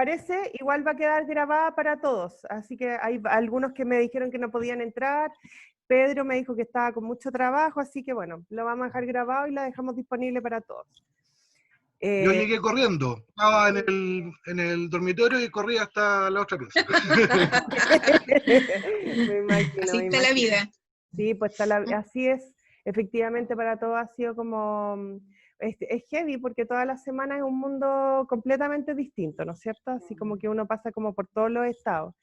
parece, igual va a quedar grabada para todos, así que hay algunos que me dijeron que no podían entrar, Pedro me dijo que estaba con mucho trabajo, así que bueno, lo vamos a dejar grabado y la dejamos disponible para todos. Yo llegué corriendo, estaba en el dormitorio y corrí hasta la otra pieza. Me imagino, Así me está la imagino. vida. Sí, pues así es, efectivamente para todos ha sido como, es heavy porque todas las semanas es un mundo completamente distinto, ¿no es cierto? Así como que uno pasa como por todos los estados.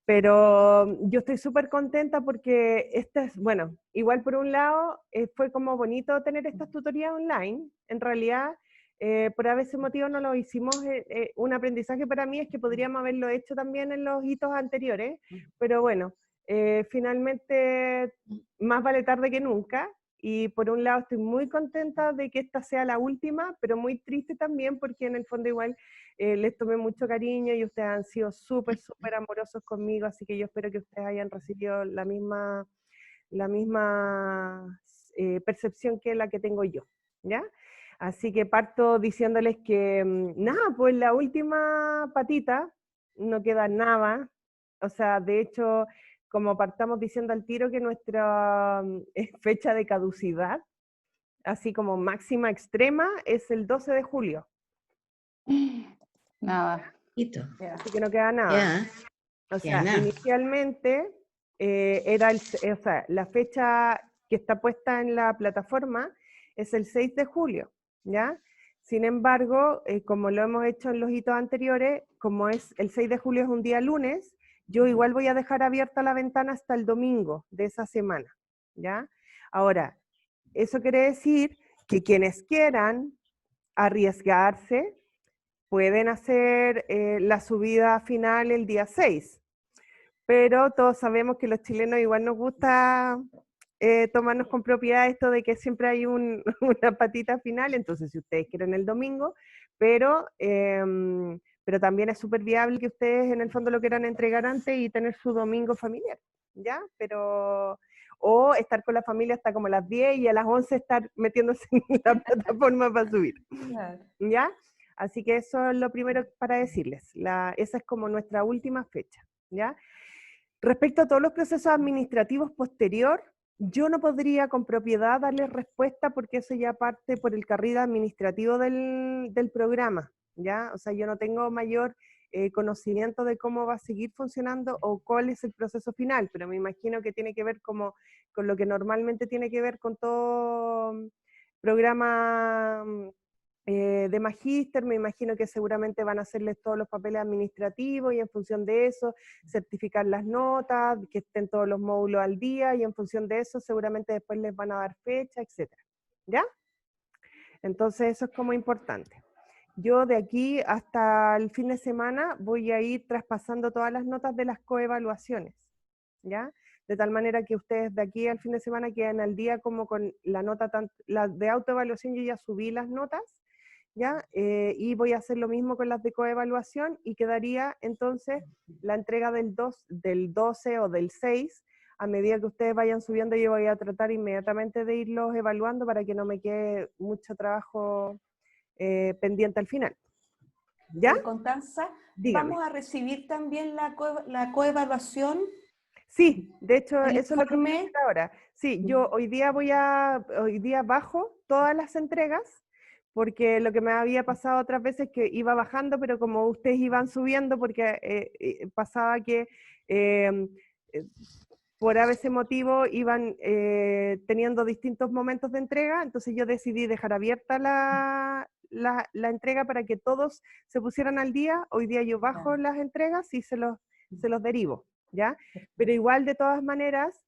Pero yo estoy súper contenta porque bueno, igual por un lado fue como bonito tener estas tutorías online, en realidad por ese motivo no lo hicimos, un aprendizaje para mí es que podríamos haberlo hecho también en los hitos anteriores, pero bueno, finalmente más vale tarde que nunca, y por un lado estoy muy contenta de que esta sea la última, pero muy triste también porque en el fondo igual les tomé mucho cariño y ustedes han sido súper, súper amorosos conmigo, así que yo espero que ustedes hayan recibido la misma percepción que la que tengo yo, ¿ya? Así que parto diciéndoles que, nada, pues la última patita no queda nada, o sea, de hecho, como partamos diciendo al tiro que nuestra fecha de caducidad, así como máxima extrema, es el 12 de julio. Nada. Así que no queda nada. Ya, O sea, inicialmente o sea, la fecha que está puesta en la plataforma es el 6 de julio, ¿ya? Sin embargo, como lo hemos hecho en los hitos anteriores, como es el 6 de julio es un día lunes, yo igual voy a dejar abierta la ventana hasta el domingo de esa semana, ¿ya? Ahora, eso quiere decir que quienes quieran arriesgarse pueden hacer la subida final el día 6, pero todos sabemos que los chilenos igual nos gusta tomarnos con propiedad esto de que siempre hay una patita final, entonces si ustedes quieren el domingo, pero también es súper viable que ustedes en el fondo lo quieran entregar antes y tener su domingo familiar, ¿ya? O estar con la familia hasta como las 10 y a las 11 estar metiéndose en la plataforma para subir, ¿ya? Así que eso es lo primero para decirles, esa es como nuestra última fecha, ¿ya? Respecto a todos los procesos administrativos posterior, yo no podría con propiedad darles respuesta porque eso ya parte por el carril administrativo del programa, ¿ya? O sea, yo no tengo mayor conocimiento de cómo va a seguir funcionando o cuál es el proceso final, pero me imagino que tiene que ver con lo que normalmente tiene que ver con todo programa de magíster, me imagino que seguramente van a hacerles todos los papeles administrativos y en función de eso certificar las notas, que estén todos los módulos al día y en función de eso seguramente después les van a dar fecha, etc. ¿Ya? Entonces eso es como importante. Yo de aquí hasta el fin de semana voy a ir traspasando todas las notas de las coevaluaciones, ¿ya? De tal manera que ustedes de aquí al fin de semana queden al día como con la nota, la de autoevaluación yo ya subí las notas, ¿ya? Y voy a hacer lo mismo con las de coevaluación y quedaría entonces la entrega del 12 o del 6, a medida que ustedes vayan subiendo yo voy a tratar inmediatamente de irlos evaluando para que no me quede mucho trabajo pendiente al final. ¿Ya? Constanza, Dígame. ¿vamos a recibir también la coevaluación? Sí, de hecho, ¿El eso es lo que voy a informe? hacer ahora. Sí, yo hoy día bajo todas las entregas, porque lo que me había pasado otras veces que iba bajando, pero como ustedes iban subiendo, porque pasaba que por ese motivo iban teniendo distintos momentos de entrega, entonces yo decidí dejar abierta la entrega para que todos se pusieran al día. Hoy día yo bajo las entregas y se los derivo, ¿ya? Pero igual de todas maneras,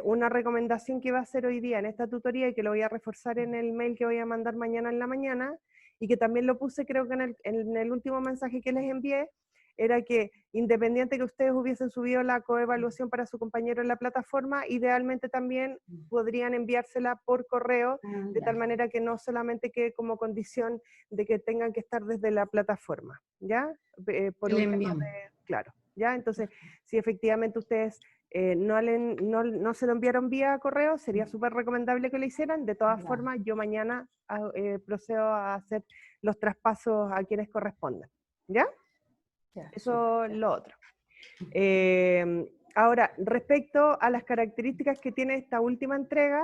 una recomendación que iba a hacer hoy día en esta tutoría y que lo voy a reforzar en el mail que voy a mandar mañana en la mañana, y que también lo puse creo que en el último mensaje que les envié, era que independiente que ustedes hubiesen subido la coevaluación para su compañero en la plataforma, idealmente también podrían enviársela por correo, de tal manera que no solamente quede como condición de que tengan que estar desde la plataforma, ¿ya? Por un tema claro, ¿ya? Entonces, si efectivamente ustedes no se lo enviaron vía correo, sería súper recomendable que lo hicieran. De todas formas, yo mañana procedo a hacer los traspasos a quienes correspondan, ¿ya? Eso es lo otro. Ahora, respecto a las características que tiene esta última entrega,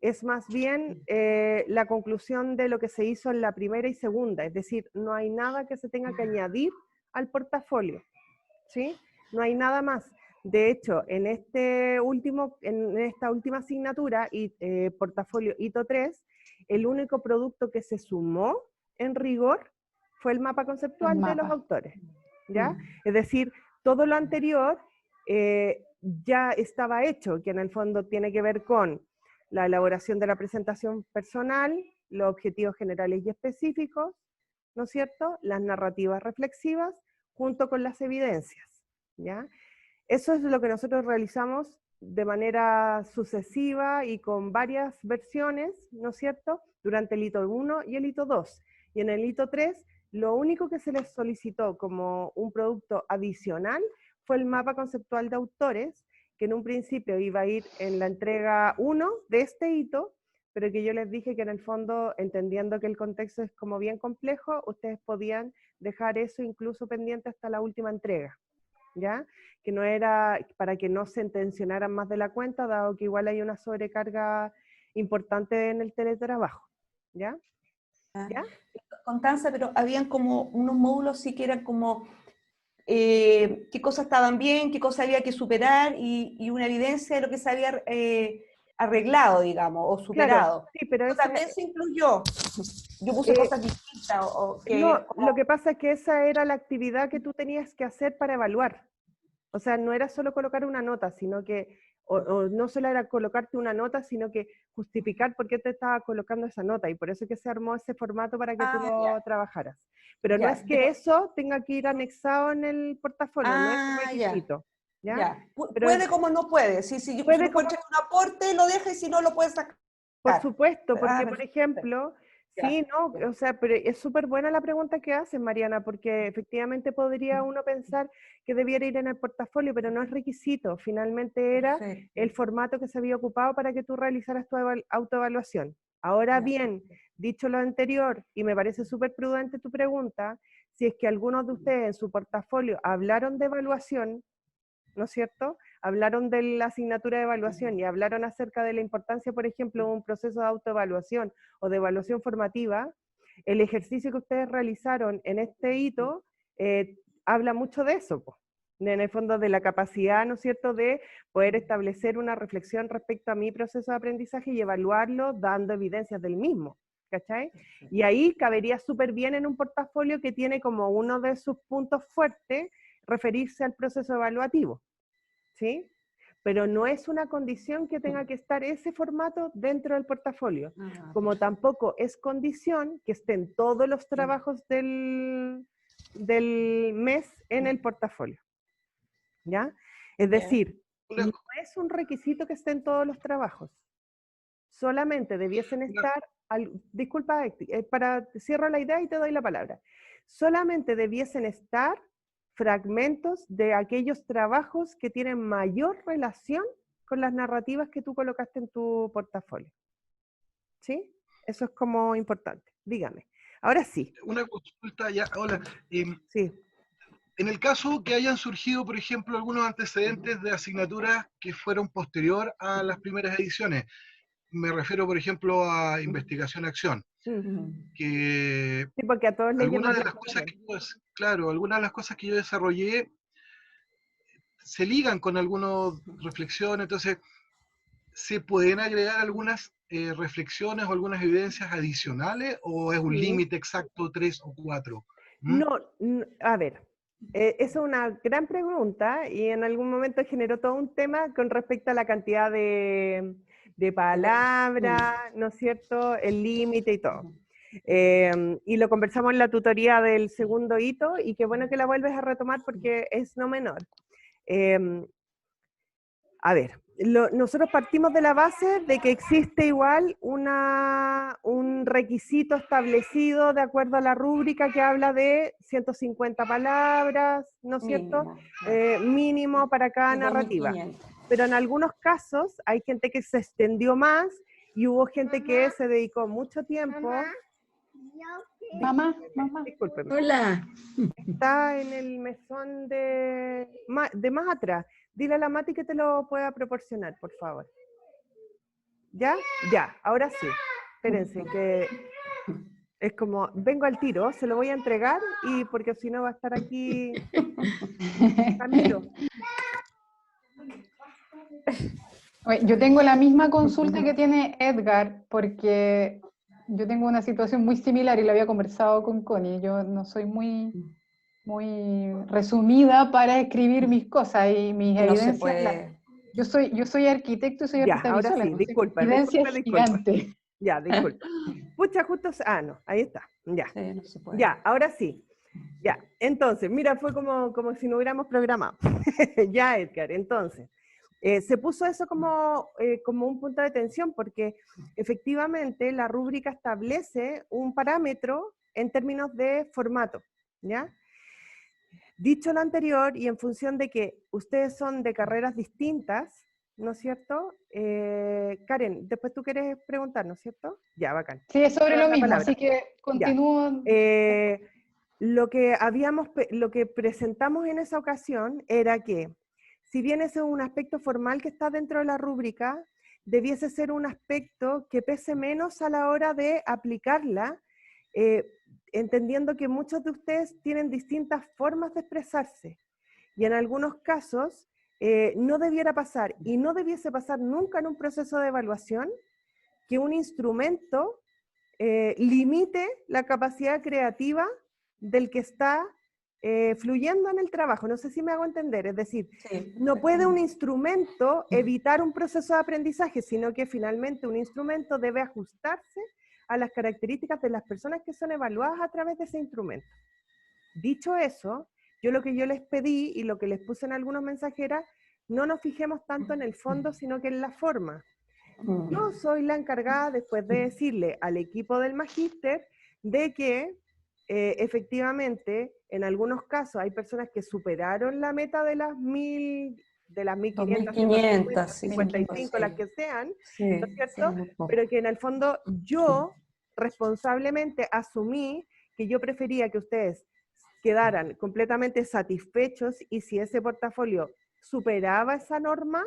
es más bien la conclusión de lo que se hizo en la primera y segunda, es decir, no hay nada que se tenga que añadir al portafolio, ¿sí? No hay nada más. De hecho, en esta última asignatura, portafolio Hito 3, el único producto que se sumó en rigor fue el mapa conceptual de los autores, ¿ya? Es decir, todo lo anterior ya estaba hecho, que en el fondo tiene que ver con la elaboración de la presentación personal, los objetivos generales y específicos, ¿no es cierto? Las narrativas reflexivas, junto con las evidencias, ¿ya? Eso es lo que nosotros realizamos de manera sucesiva y con varias versiones, ¿no es cierto?, durante el hito 1 y el hito 2. Y en el hito 3, lo único que se les solicitó como un producto adicional fue el mapa conceptual de autores, que en un principio iba a ir en la entrega 1 de este hito, pero que yo les dije que en el fondo, entendiendo que el contexto es como bien complejo, ustedes podían dejar eso incluso pendiente hasta la última entrega, ¿ya? Que no era para que no se tensionaran más de la cuenta, dado que igual hay una sobrecarga importante en el teletrabajo, ¿ya? ¿Ya? Constanza, pero habían como unos módulos sí que eran como qué cosas estaban bien, qué cosas había que superar y una evidencia de lo que se había arreglado, digamos, o superado. Claro, sí, pero eso también se incluyó. Yo puse cosas distintas. No, lo que pasa es que esa era la actividad que tú tenías que hacer para evaluar. O sea, no era solo colocar una nota, sino que, o no solo era colocarte una nota, sino que justificar por qué te estaba colocando esa nota, y por eso es que se armó ese formato para que tú lo trabajaras. Pero no es que eso tenga que ir anexado en el portafolio, no es un requisito. ¿Ya? Pero puede como no puede. Si puede si como... un aporte, lo deja, y si no, lo puedes sacar. Por supuesto, porque por ejemplo... Sí, no, o sea, pero es súper buena la pregunta que haces, Mariana, porque efectivamente podría uno pensar que debiera ir en el portafolio, pero no es requisito, finalmente era el formato que se había ocupado para que tú realizaras tu autoevaluación. Ahora bien, dicho lo anterior, y me parece súper prudente tu pregunta, si es que algunos de ustedes en su portafolio hablaron de evaluación, ¿no es cierto? Hablaron de la asignatura de evaluación y hablaron acerca de la importancia, por ejemplo, de un proceso de autoevaluación o de evaluación formativa. El ejercicio que ustedes realizaron en este hito habla mucho de eso, pues. En el fondo de la capacidad, ¿no es cierto?, de poder establecer una reflexión respecto a mi proceso de aprendizaje y evaluarlo dando evidencias del mismo, ¿cachai? Y ahí cabería súper bien en un portafolio que tiene como uno de sus puntos fuertes referirse al proceso evaluativo, ¿sí? Pero no es una condición que tenga que estar ese formato dentro del portafolio, como tampoco es condición que estén todos los trabajos del mes en el portafolio, ¿ya? Es decir, no es un requisito que estén todos los trabajos, solamente debiesen estar, disculpa, cierro la idea y te doy la palabra, solamente debiesen estar fragmentos de aquellos trabajos que tienen mayor relación con las narrativas que tú colocaste en tu portafolio. ¿Sí? Eso es como importante. Dígame. Ahora sí. Una consulta ya, hola. Sí. En el caso que hayan surgido, por ejemplo, algunos antecedentes de asignaturas que fueron posterior a las primeras ediciones, me refiero, por ejemplo, a investigación-acción. Que sí, porque a todos les algunas de las cosas que algunas de las cosas que yo desarrollé se ligan con algunas reflexiones, entonces ¿se pueden agregar algunas reflexiones o algunas evidencias adicionales o es un límite exacto 3 o 4? No, a ver, esa es una gran pregunta y en algún momento generó todo un tema con respecto a la cantidad de palabras, ¿no es cierto?, el límite y todo. Y lo conversamos en la tutoría del segundo hito y qué bueno que la vuelves a retomar porque es no menor. A ver, nosotros partimos de la base de que existe igual un requisito establecido de acuerdo a la rúbrica que habla de 150 palabras, ¿no es cierto? Mínimo para cada narrativa. Pero en algunos casos hay gente que se extendió más y hubo gente que se dedicó mucho tiempo Mamá. Discúlpeme. Hola. Está en el mesón de más atrás. Dile a la Mati que te lo pueda proporcionar, por favor. ¿Ya? Ya, ahora sí. Espérense, que es como, vengo al tiro, se lo voy a entregar y porque si no va a estar aquí Camilo. Oye, yo tengo la misma consulta que tiene Edgar, porque yo tengo una situación muy similar y lo había conversado con Connie. Yo no soy muy resumida para escribir mis cosas y mis No se evidencias. puede. Yo soy arquitecto y soy Ya, artista ahora visual, sí, entonces disculpa, mi evidencia disculpa, es disculpa. gigante. Ya, disculpa. Pucha, justo, no, ahí está, ya. Sí, no se puede. Ya, ahora sí. Ya, entonces, mira, fue como si no hubiéramos programado. Ya, Edgar, entonces, se puso eso como un punto de tensión, porque efectivamente la rúbrica establece un parámetro en términos de formato, ¿ya? Dicho lo anterior, y en función de que ustedes son de carreras distintas, ¿no es cierto? Karen, después tú quieres preguntar, ¿no es cierto? Ya, bacán. Sí, es sobre Te doy lo la mismo, palabra. así que continúo. Lo que presentamos en esa ocasión era que, si bien ese es un aspecto formal que está dentro de la rúbrica, debiese ser un aspecto que pese menos a la hora de aplicarla, entendiendo que muchos de ustedes tienen distintas formas de expresarse. Y en algunos casos no debiera pasar, y no debiese pasar nunca en un proceso de evaluación, que un instrumento limite la capacidad creativa del que está fluyendo en el trabajo. No sé si me hago entender, es decir, Sí, no puede un instrumento evitar un proceso de aprendizaje, sino que finalmente un instrumento debe ajustarse a las características de las personas que son evaluadas a través de ese instrumento. Dicho eso, lo que yo les pedí y lo que les puse en algunos mensajeras, no nos fijemos tanto en el fondo, sino que en la forma. Yo soy la encargada después de decirle al equipo del magíster de que efectivamente en algunos casos hay personas que superaron la meta de las 1500, 2500, 55, sí. las que sean, Sí, ¿no es cierto? sí, Pero que en el fondo yo responsablemente asumí que yo prefería que ustedes quedaran completamente satisfechos y si ese portafolio superaba esa norma,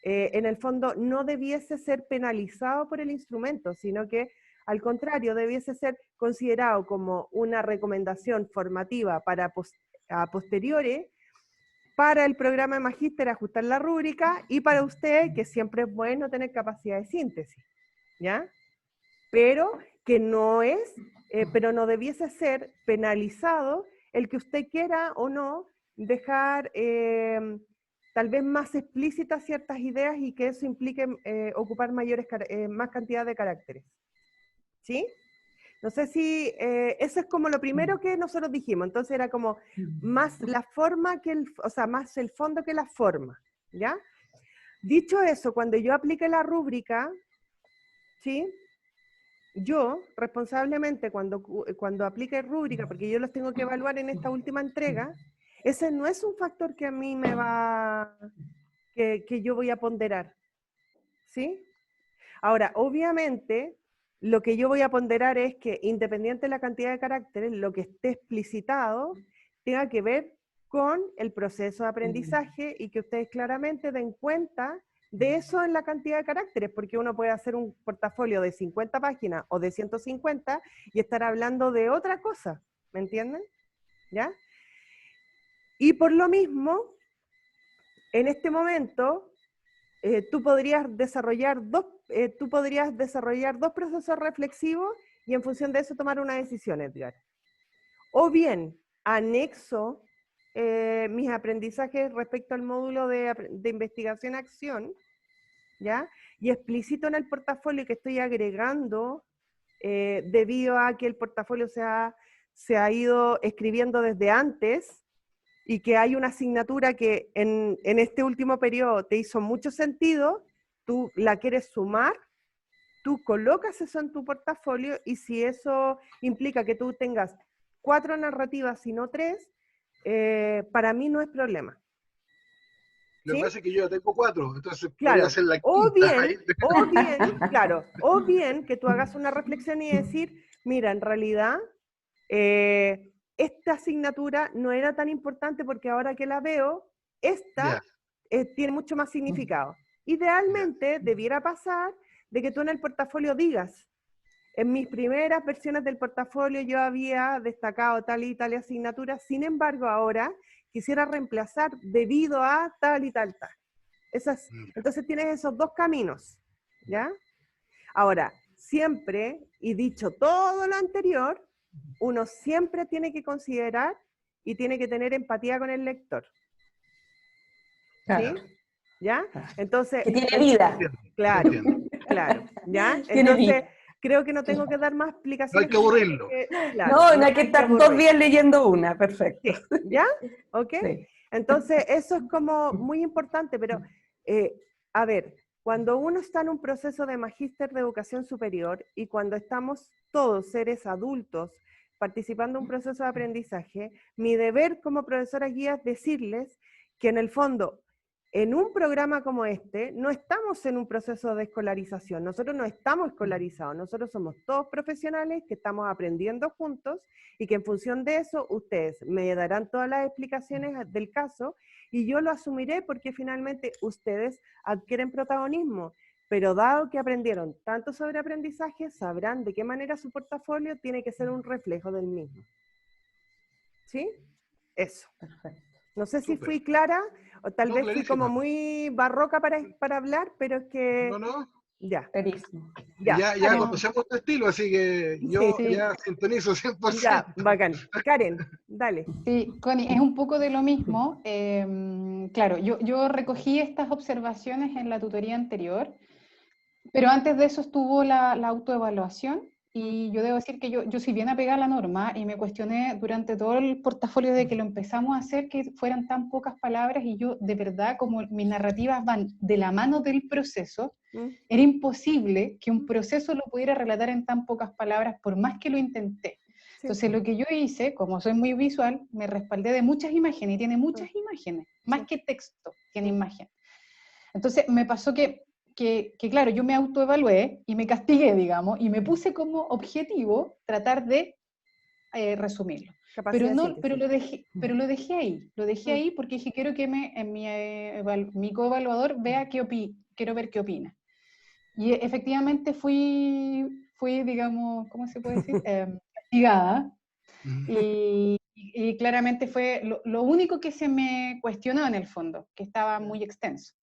en el fondo no debiese ser penalizado por el instrumento, sino que al contrario, debiese ser considerado como una recomendación formativa para a posteriori para el programa de magíster ajustar la rúbrica y para usted, que siempre es bueno tener capacidad de síntesis, ¿ya? Pero que no es, pero no debiese ser penalizado el que usted quiera o no dejar tal vez más explícitas ciertas ideas y que eso implique ocupar más cantidad de caracteres. ¿Sí? No sé si eso es como lo primero que nosotros dijimos, entonces era como más la forma que más el fondo que la forma, ¿ya? Dicho eso, cuando yo aplique la rúbrica, ¿sí? Yo, responsablemente, cuando aplique rúbrica, porque yo los tengo que evaluar en esta última entrega, ese no es un factor que a mí me va, que yo voy a ponderar, ¿sí? Ahora, obviamente, lo que yo voy a ponderar es que, independiente de la cantidad de caracteres, lo que esté explicitado tenga que ver con el proceso de aprendizaje y que ustedes claramente den cuenta de eso en la cantidad de caracteres, porque uno puede hacer un portafolio de 50 páginas o de 150 y estar hablando de otra cosa, ¿me entienden? ¿Ya? Y por lo mismo, en este momento, tú podrías desarrollar dos procesos reflexivos y en función de eso tomar una decisión, Edgar. O bien, anexo mis aprendizajes respecto al módulo de investigación-acción, ¿ya? Y explicito en el portafolio que estoy agregando, debido a que el portafolio se ha ido escribiendo desde antes, y que hay una asignatura que en este último periodo te hizo mucho sentido, tú la quieres sumar, tú colocas eso en tu portafolio y si eso implica que tú tengas 4 narrativas y no 3, para mí no es problema. Lo que pasa es que yo ya tengo 4, entonces Claro, podría ser la o quinta. bien que tú hagas una reflexión y decir, mira, en realidad esta asignatura no era tan importante porque ahora que la veo, esta tiene mucho más significado. Idealmente debiera pasar de que tú en el portafolio digas, en mis primeras versiones del portafolio yo había destacado tal y tal asignatura, sin embargo ahora quisiera reemplazar debido a tal y tal, tal. Entonces tienes esos dos caminos, ¿ya? Ahora, siempre, y dicho todo lo anterior, uno siempre tiene que considerar y tiene que tener empatía con el lector. Claro. ¿Sí? ¿Ya? Entonces... Que tiene vida. Claro, claro. ¿Ya? Tiene Entonces, vida. creo que no tengo que dar más No hay explicaciones. que aburrirlo. Claro, No hay que estar 2 días leyendo una, perfecto. Sí. ¿Ya? ¿Ok? Sí. Entonces, eso es como muy importante, pero, a ver, cuando uno está en un proceso de magíster de educación superior y cuando estamos todos seres adultos participando en un proceso de aprendizaje, mi deber como profesora guía es decirles que en el fondo, en un programa como este, no estamos en un proceso de escolarización, nosotros no estamos escolarizados, nosotros somos todos profesionales que estamos aprendiendo juntos y que en función de eso ustedes me darán todas las explicaciones del caso y yo lo asumiré porque finalmente ustedes adquieren protagonismo, pero dado que aprendieron tanto sobre aprendizaje, sabrán de qué manera su portafolio tiene que ser un reflejo del mismo. ¿Sí? Eso. Perfecto. No sé si fui clara o tal vez fui como muy barroca para hablar, pero es que... No. Ya. Clarísimo. Ya conocemos tu estilo, así que yo ya sintonizo 100%. Ya, bacán. Karen, dale. Sí, Connie, es un poco de lo mismo. Claro, yo recogí estas observaciones en la tutoría anterior, pero antes de eso estuvo la autoevaluación y yo debo decir que yo soy bien apegada a la norma y me cuestioné durante todo el portafolio de que lo empezamos a hacer que fueran tan pocas palabras y yo de verdad, como mis narrativas van de la mano del proceso, era imposible que un proceso lo pudiera relatar en tan pocas palabras por más que lo intenté. Entonces lo que yo hice, como soy muy visual, me respaldé de muchas imágenes y tiene muchas imágenes, más que texto, tiene imágenes. Entonces me pasó que claro, yo me autoevalué y me castigué, digamos, y me puse como objetivo tratar de resumirlo. Pero lo dejé ahí porque dije, quiero que mi coevaluador vea quiero ver qué opina. Y efectivamente fui, digamos, ¿cómo se puede decir? Castigada. Y claramente fue lo único que se me cuestionó en el fondo, que estaba muy extenso.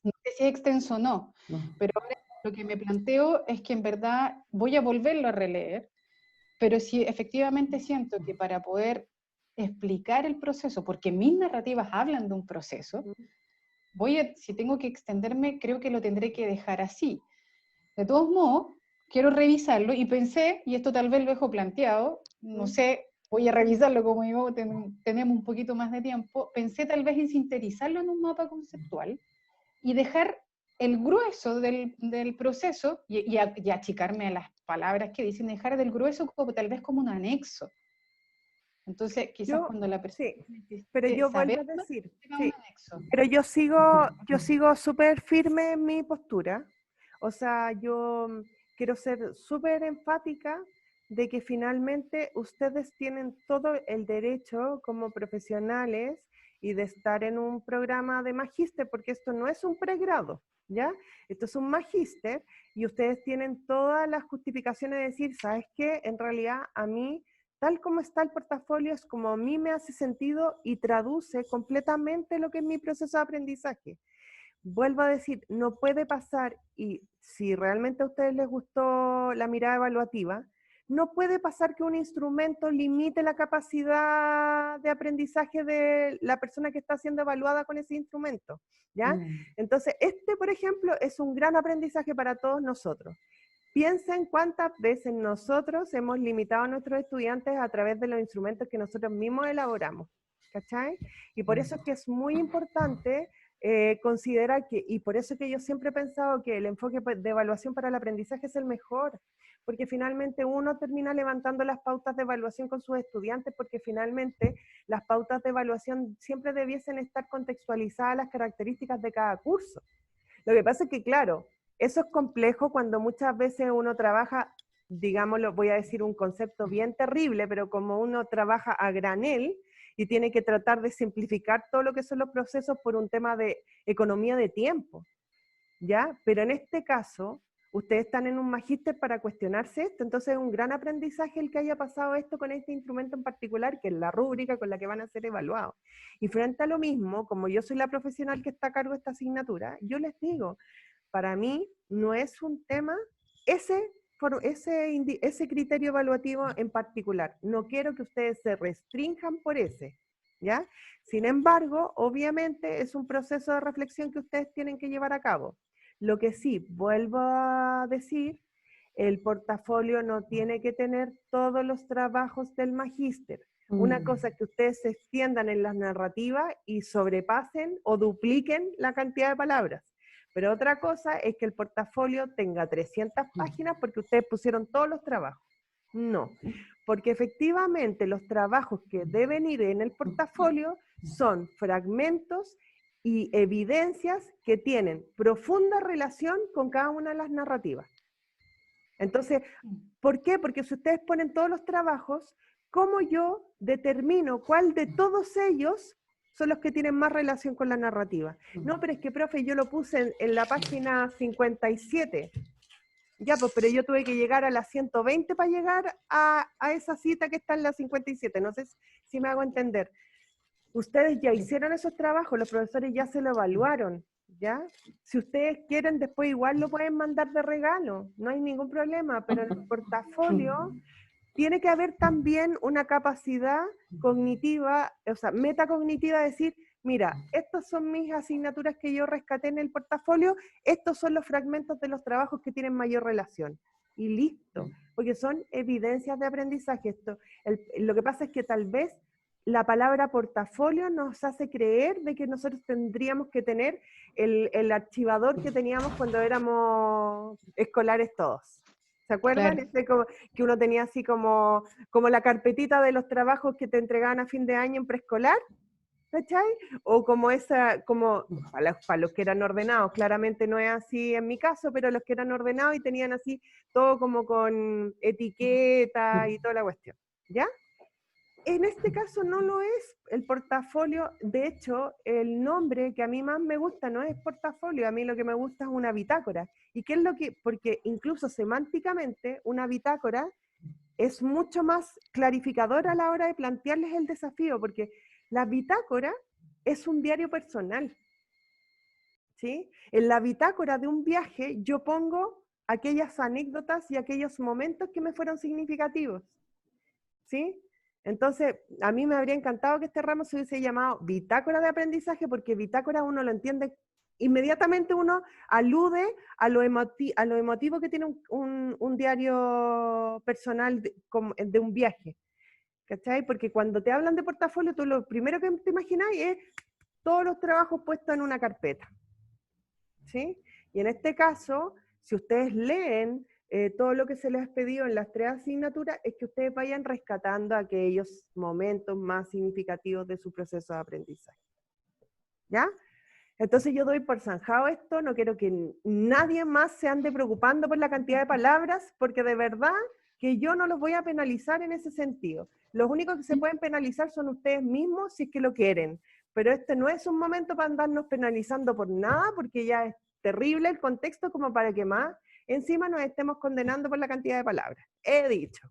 No sé si es extenso o no, pero ahora lo que me planteo es que en verdad voy a volverlo a releer, pero si efectivamente siento que para poder explicar el proceso, porque mis narrativas hablan de un proceso, si tengo que extenderme, creo que lo tendré que dejar así. De todos modos, quiero revisarlo y pensé, y esto tal vez lo dejo planteado, no sé, voy a revisarlo como digo, tenemos un poquito más de tiempo, pensé tal vez en sintetizarlo en un mapa conceptual y dejar el grueso del proceso y achicarme a las palabras que dicen, dejar del grueso como tal vez como un anexo. Entonces, quizás cuando la persona... Sí, pero yo vuelvo a decir, pero yo sigo súper firme en mi postura. O sea, yo quiero ser súper enfática de que finalmente ustedes tienen todo el derecho como profesionales y de estar en un programa de magíster, porque esto no es un pregrado, ¿ya? Esto es un magíster y ustedes tienen todas las justificaciones de decir, ¿sabes qué? En realidad a mí, tal como está el portafolio, es como a mí me hace sentido y traduce completamente lo que es mi proceso de aprendizaje. Vuelvo a decir, no puede pasar, y si realmente a ustedes les gustó la mirada evaluativa, no puede pasar que un instrumento limite la capacidad de aprendizaje de la persona que está siendo evaluada con ese instrumento, ¿ya? Entonces, por ejemplo, es un gran aprendizaje para todos nosotros. Piensen cuántas veces nosotros hemos limitado a nuestros estudiantes a través de los instrumentos que nosotros mismos elaboramos, ¿cachai? Y por eso es que es muy importante considerar que, y por eso es que yo siempre he pensado que el enfoque de evaluación para el aprendizaje es el mejor, porque finalmente uno termina levantando las pautas de evaluación con sus estudiantes, porque finalmente las pautas de evaluación siempre debiesen estar contextualizadas a las características de cada curso. Lo que pasa es que, claro, eso es complejo cuando muchas veces uno trabaja digámoslo, voy a decir un concepto bien terrible, pero como uno trabaja a granel y tiene que tratar de simplificar todo lo que son los procesos por un tema de economía de tiempo, ¿ya? Pero en este caso, ustedes están en un magíster para cuestionarse esto, entonces es un gran aprendizaje el que haya pasado esto con este instrumento en particular, que es la rúbrica con la que van a ser evaluados. Y frente a lo mismo, como yo soy la profesional que está a cargo de esta asignatura, yo les digo, para mí no es un tema ese criterio evaluativo en particular. No quiero que ustedes se restrinjan por ese, ¿ya? Sin embargo, obviamente es un proceso de reflexión que ustedes tienen que llevar a cabo. Lo que sí, vuelvo a decir, el portafolio no tiene que tener todos los trabajos del magíster. Una cosa es que ustedes se extiendan en las narrativas y sobrepasen o dupliquen la cantidad de palabras. Pero otra cosa es que el portafolio tenga 300 páginas porque ustedes pusieron todos los trabajos. No, porque efectivamente los trabajos que deben ir en el portafolio son fragmentos y evidencias que tienen profunda relación con cada una de las narrativas. Entonces, ¿por qué? Porque si ustedes ponen todos los trabajos, ¿cómo yo determino cuál de todos ellos son los que tienen más relación con la narrativa? No, pero es que, profe, yo lo puse en la página 57. Ya, pues, pero yo tuve que llegar a la 120 para llegar a esa cita que está en la 57. No sé si me hago entender. Ustedes ya hicieron esos trabajos, los profesores ya se lo evaluaron, ¿ya? Si ustedes quieren, después igual lo pueden mandar de regalo, no hay ningún problema, pero en el portafolio tiene que haber también una capacidad cognitiva, o sea, metacognitiva, de decir, mira, estas son mis asignaturas que yo rescaté en el portafolio, estos son los fragmentos de los trabajos que tienen mayor relación. Y listo, porque son evidencias de aprendizaje. Lo que pasa es que tal vez la palabra portafolio nos hace creer de que nosotros tendríamos que tener el archivador que teníamos cuando éramos escolares todos. ¿Se acuerdan? Claro. Que uno tenía así como la carpetita de los trabajos que te entregaban a fin de año en preescolar, ¿cachai? O como para los que eran ordenados, claramente no es así en mi caso, pero los que eran ordenados y tenían así todo como con etiqueta y toda la cuestión, ¿ya? En este caso no lo es el portafolio. De hecho, el nombre que a mí más me gusta no es portafolio, a mí lo que me gusta es una bitácora. ¿Y qué es lo que? Porque incluso semánticamente una bitácora es mucho más clarificadora a la hora de plantearles el desafío, porque la bitácora es un diario personal, ¿sí? En la bitácora de un viaje yo pongo aquellas anécdotas y aquellos momentos que me fueron significativos, ¿sí? Entonces, a mí me habría encantado que este ramo se hubiese llamado bitácora de aprendizaje, porque bitácora uno lo entiende, inmediatamente uno alude a lo emotivo que tiene un diario personal de un viaje, ¿cachai? Porque cuando te hablan de portafolio, tú lo primero que te imagináis es todos los trabajos puestos en una carpeta, ¿sí? Y en este caso, si ustedes leen todo lo que se les ha pedido en las 3 asignaturas, es que ustedes vayan rescatando aquellos momentos más significativos de su proceso de aprendizaje. ¿Ya? Entonces yo doy por zanjado esto, no quiero que nadie más se ande preocupando por la cantidad de palabras, porque de verdad que yo no los voy a penalizar en ese sentido. Los únicos que se pueden penalizar son ustedes mismos si es que lo quieren, pero este no es un momento para andarnos penalizando por nada, porque ya es terrible el contexto como para que más encima nos estemos condenando por la cantidad de palabras. He dicho.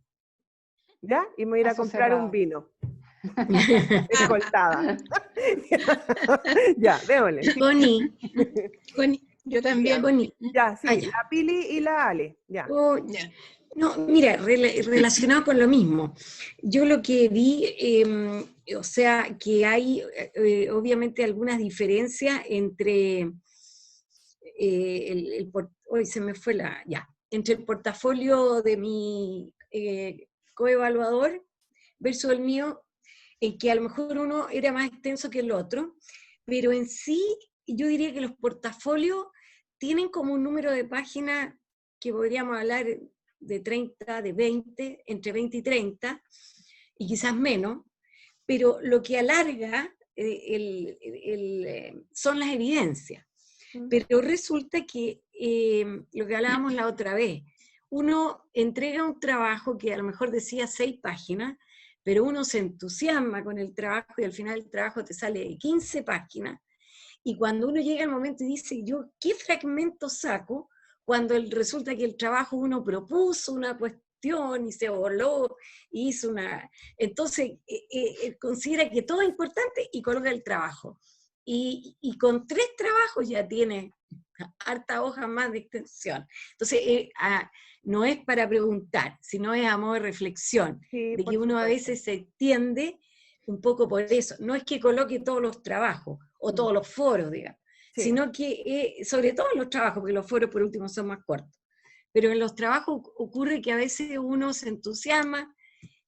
¿Ya? Y me voy a ir a comprar un vino. Escoltada. Ya, démosle. Connie, yo también. Connie. Ya, sí, la Pili y la Ale. Ya. Oh, ya. No, mira, relacionado con lo mismo. Yo lo que vi, o sea, que hay obviamente algunas diferencias entre hoy se me fue entre el portafolio de mi coevaluador versus el mío, en que a lo mejor uno era más extenso que el otro, pero en sí yo diría que los portafolios tienen como un número de páginas que podríamos hablar de 30, de 20, entre 20 y 30, y quizás menos, pero lo que alarga son las evidencias. Pero resulta que lo que hablábamos la otra vez, uno entrega un trabajo que a lo mejor decía 6 páginas, pero uno se entusiasma con el trabajo y al final el trabajo te sale de 15 páginas. Y cuando uno llega al momento y dice, ¿yo qué fragmento saco? Cuando resulta que el trabajo uno propuso una cuestión y se voló, y hizo una... Entonces, considera que todo es importante y coloca el trabajo. Y con 3 trabajos ya tiene harta hoja más de extensión. Entonces, no es para preguntar, sino es a modo de reflexión, Sí, de por que uno a supuesto. veces se entiende un poco por eso. No es que coloque todos los trabajos o todos los foros, digamos, Sí. sino que, sobre todo en los trabajos, porque los foros por último son más cortos, pero en los trabajos ocurre que a veces uno se entusiasma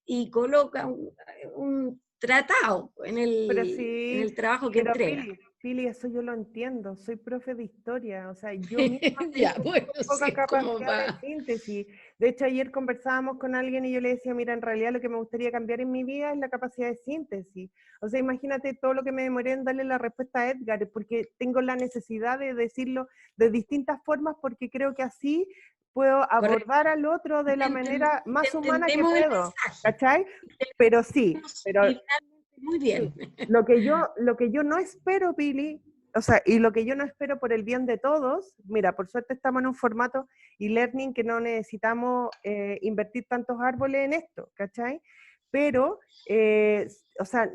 y coloca un tratado en Pero sí, el trabajo que pero entrega. Pili, eso yo lo entiendo, soy profe de historia, o sea, yo misma Ya, tengo bueno, muy sí, poca ¿cómo capacidad de va? síntesis. De hecho, ayer conversábamos con alguien y yo le decía, mira, en realidad lo que me gustaría cambiar en mi vida es la capacidad de síntesis. O sea, imagínate todo lo que me demoré en darle la respuesta a Edgar, porque tengo la necesidad de decirlo de distintas formas, porque creo que así puedo Correcto. abordar al otro de la manera más humana que Entendemos el puedo, mensaje. ¿cachai? Pero sí, pero Muy bien. lo que yo no espero, Pili, o sea, y lo que yo no espero por el bien de todos, mira, por suerte estamos en un formato e-learning que no necesitamos invertir tantos árboles en esto, ¿cachai? Pero, o sea,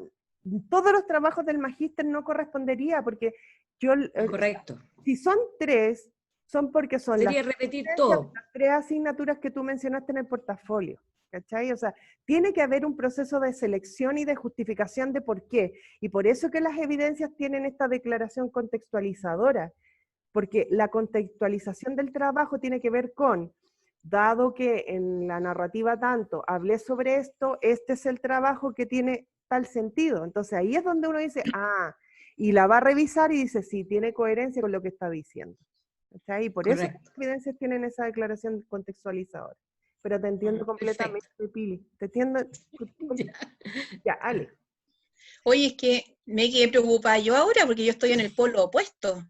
todos los trabajos del magíster no correspondería, porque yo, Correcto. si son 3, son porque son Sería repetir todo. las 3 asignaturas que tú mencionaste en el portafolio. ¿Cachai? O sea, tiene que haber un proceso de selección y de justificación de por qué. Y por eso que las evidencias tienen esta declaración contextualizadora, porque la contextualización del trabajo tiene que ver con, dado que en la narrativa tanto hablé sobre esto, este es el trabajo que tiene tal sentido. Entonces ahí es donde uno dice, y la va a revisar y dice, sí, tiene coherencia con lo que está diciendo. ¿Cachai? Y por eso Correcto. las evidencias tienen esa declaración contextualizadora. Pero te entiendo completamente, Perfecto. Pili. Te entiendo. Ya, Ale. Oye, es que me quedé preocupada yo ahora porque yo estoy en el polo opuesto.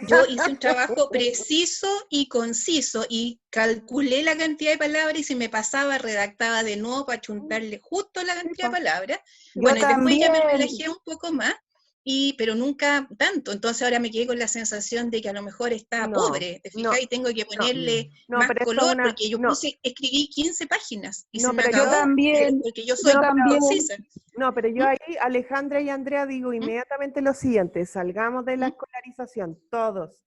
Yo hice un trabajo preciso y conciso y calculé la cantidad de palabras y si me pasaba redactaba de nuevo para chuntarle justo la cantidad de palabras. Bueno, y después ya me relajé un poco más, pero nunca tanto. Entonces ahora me quedé con la sensación de que a lo mejor está pobre, ¿te fijas? Y tengo que ponerle más pero esto es color una, porque yo escribí 15 páginas y se me pero yo acabó también, porque yo soy concisa. no, pero yo ahí, Alejandra y Andrea, digo inmediatamente lo siguiente: salgamos de la escolarización, todos,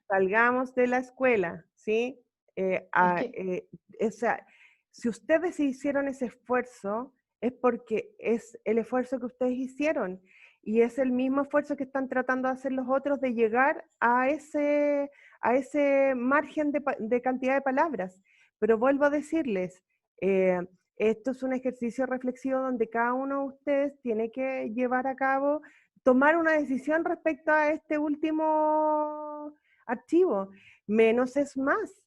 salgamos de la escuela, ¿sí? O sea, si ustedes hicieron ese esfuerzo, es porque es el esfuerzo que ustedes hicieron, y es el mismo esfuerzo que están tratando de hacer los otros de llegar a ese margen de cantidad de palabras. Pero vuelvo a decirles, esto es un ejercicio reflexivo donde cada uno de ustedes tiene que llevar a cabo, tomar una decisión respecto a este último archivo. Menos es más,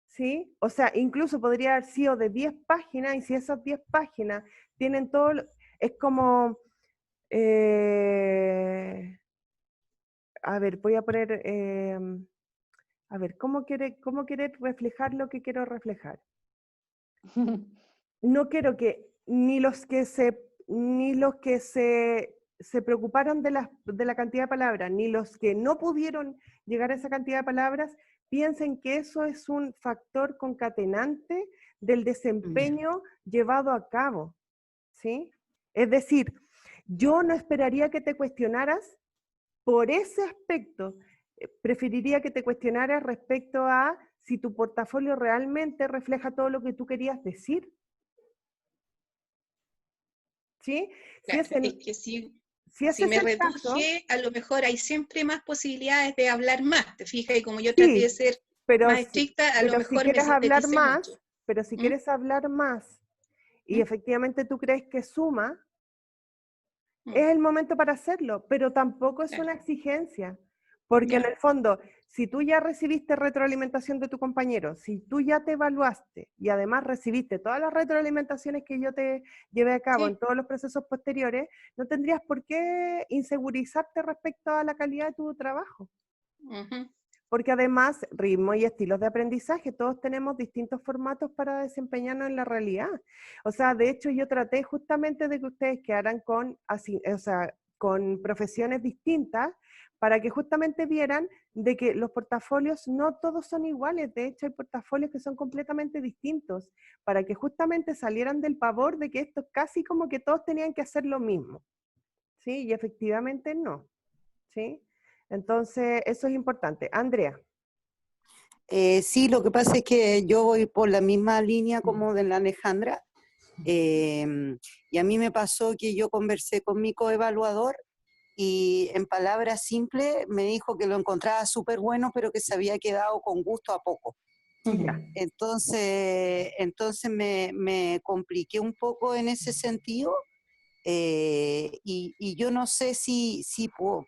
¿sí? O sea, incluso podría haber sido de 10 páginas, y si esas 10 páginas tienen todo, es como, a ver, voy a poner, a ver, ¿cómo querer reflejar lo que quiero reflejar? No quiero que ni los que se preocuparon de la cantidad de palabras, ni los que no pudieron llegar a esa cantidad de palabras, piensen que eso es un factor concatenante del desempeño llevado a cabo, ¿sí? Es decir, yo no esperaría que te cuestionaras por ese aspecto. Preferiría que te cuestionaras respecto a si tu portafolio realmente refleja todo lo que tú querías decir. ¿Sí? Claro, es que si ese si me es el caso, reduje, a lo mejor hay siempre más posibilidades de hablar más, ¿te fijas? Y como yo traté sí, de ser pero más estricta, a lo si mejor me quieres hablar sinteticé más, mucho. pero si ¿Mm? quieres hablar más y ¿Mm? efectivamente tú crees que suma, ¿Mm? es el momento para hacerlo, pero tampoco es Claro. una exigencia, porque en el fondo, si tú ya recibiste retroalimentación de tu compañero, si tú ya te evaluaste y además recibiste todas las retroalimentaciones que yo te llevé a cabo en todos los procesos posteriores, no tendrías por qué insegurizarte respecto a la calidad de tu trabajo. porque además ritmo y estilos de aprendizaje, todos tenemos distintos formatos para desempeñarnos en la realidad. O sea, de hecho yo traté justamente de que ustedes quedaran con, o sea, con profesiones distintas para que justamente vieran de que los portafolios no todos son iguales, de hecho hay portafolios que son completamente distintos, para que justamente salieran del pavor de que esto casi como que todos tenían que hacer lo mismo, ¿sí? Y efectivamente no, ¿sí? Entonces, eso es importante. Andrea. Sí, lo que pasa es que yo voy por la misma línea como de la Alejandra, y a mí me pasó que yo conversé con mi coevaluador y en palabras simples me dijo que lo encontraba súper bueno, pero que se había quedado con gusto a poco. Entonces me compliqué un poco en ese sentido. Y yo no sé si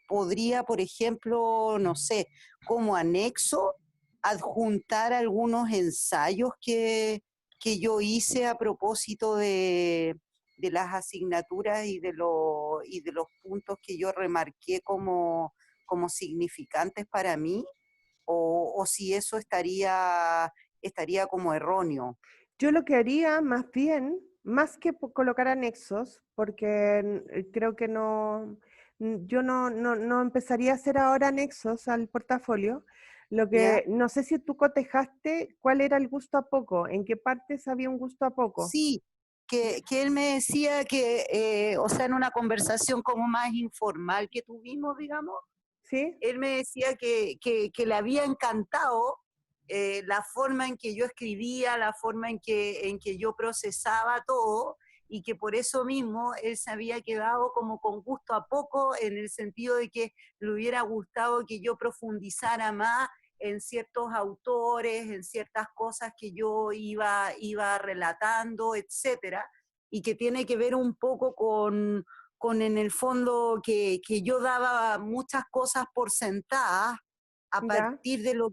podría, por ejemplo, no sé, como anexo, adjuntar algunos ensayos que yo hice a propósito de las asignaturas y de los puntos que yo remarqué como significantes para mí, o si eso estaría como erróneo. Yo lo que haría más bien, más que colocar anexos, porque creo que yo no empezaría a hacer ahora anexos al portafolio. Lo que, ¿Ya? no sé si tú cotejaste cuál era el gusto a poco, en qué partes había un gusto a poco. Sí, que él me decía que, o sea, en una conversación como más informal que tuvimos, digamos, ¿Sí? él me decía que le había encantado la forma en que yo escribía, la forma en que yo procesaba todo, y que por eso mismo él se había quedado como con gusto a poco, en el sentido de que le hubiera gustado que yo profundizara más en ciertos autores, en ciertas cosas que yo iba relatando, etcétera, y que tiene que ver un poco con en el fondo que yo daba muchas cosas por sentadas a ¿Ya? partir de lo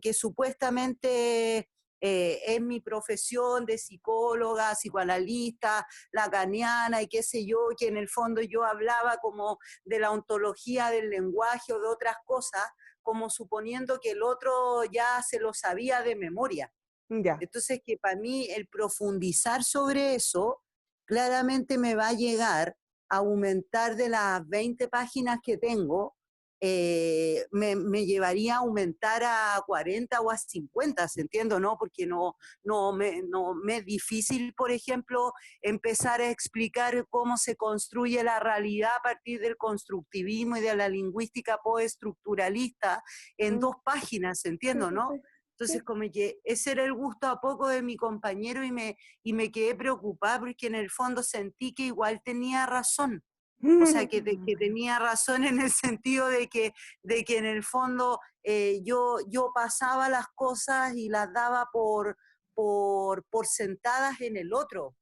que supuestamente es mi profesión de psicóloga, psicoanalista, lacaniana y qué sé yo, que en el fondo yo hablaba como de la ontología del lenguaje o de otras cosas, como suponiendo que el otro ya se lo sabía de memoria. Ya. Entonces, que para mí el profundizar sobre eso claramente me va a llegar a aumentar de las 20 páginas que tengo, me llevaría a aumentar a 40 o a 50, ¿se entiende? ¿No? Porque no me es difícil, por ejemplo, empezar a explicar cómo se construye la realidad a partir del constructivismo y de la lingüística postestructuralista en 2 páginas, ¿se Sí, entiende? sí, ¿No? sí. Entonces, Sí. como que ese era el gusto a poco de mi compañero y me quedé preocupada porque en el fondo sentí que igual tenía razón. O sea, que tenía razón en el sentido de que en el fondo yo pasaba las cosas y las daba por sentadas en el otro,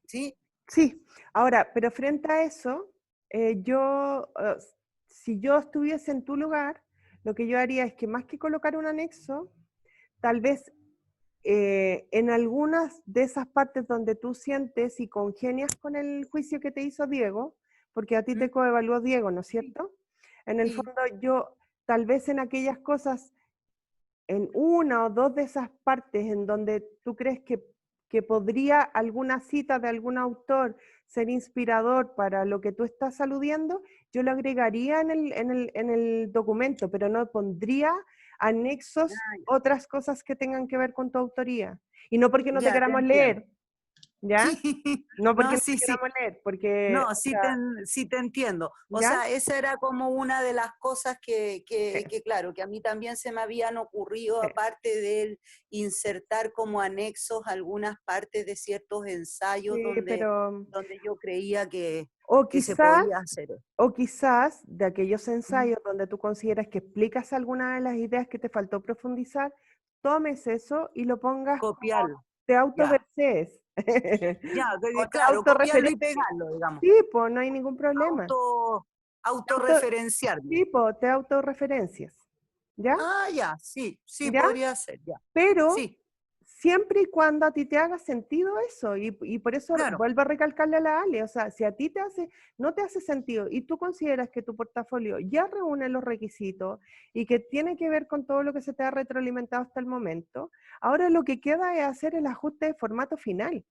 ¿sí? Sí, ahora, pero frente a eso, si yo estuviese en tu lugar, lo que yo haría es que más que colocar un anexo, tal vez en algunas de esas partes donde tú sientes y congenias con el juicio que te hizo Diego, porque a ti te ¿Mm? coevaluó Diego, ¿no es Sí, cierto? En el sí. fondo yo, tal vez en aquellas cosas, en una o dos de esas partes en donde tú crees que podría alguna cita de algún autor ser inspirador para lo que tú estás aludiendo, yo lo agregaría en el documento, pero no pondría anexos otras cosas que tengan que ver con tu autoría. Y no porque no te Ya, te queramos entiendo. leer, ¿ya? Sí, No porque no, no te sí, sí. queramos leer, porque, No, o sea, sí te entiendo. O ¿ya? sea, esa era como una de las cosas Sí, claro, que a mí también se me habían ocurrido, sí. aparte de insertar como anexos algunas partes de ciertos ensayos Sí, pero, donde yo creía o que se quizás podía hacer. O quizás de aquellos ¿Mm? ensayos donde tú consideras que explicas alguna de las ideas que te faltó profundizar, tomes eso y lo pongas como Copiarlo, te ya. autoversees Ya, o te claro, copiarlo y autorreferencies. pegarlo, digamos. Sí, pues no hay ningún problema. Te auto, Autorreferenciarme. sí, pues te autorreferencias. ¿Ya? Ah, ya, sí, sí, ¿Ya? podría ser, ya. Pero Sí. siempre y cuando a ti te haga sentido eso, y por eso Claro. vuelvo a recalcarle a la Ale, o sea, si a ti no te hace sentido y tú consideras que tu portafolio ya reúne los requisitos y que tiene que ver con todo lo que se te ha retroalimentado hasta el momento, ahora lo que queda es hacer el ajuste de formato final.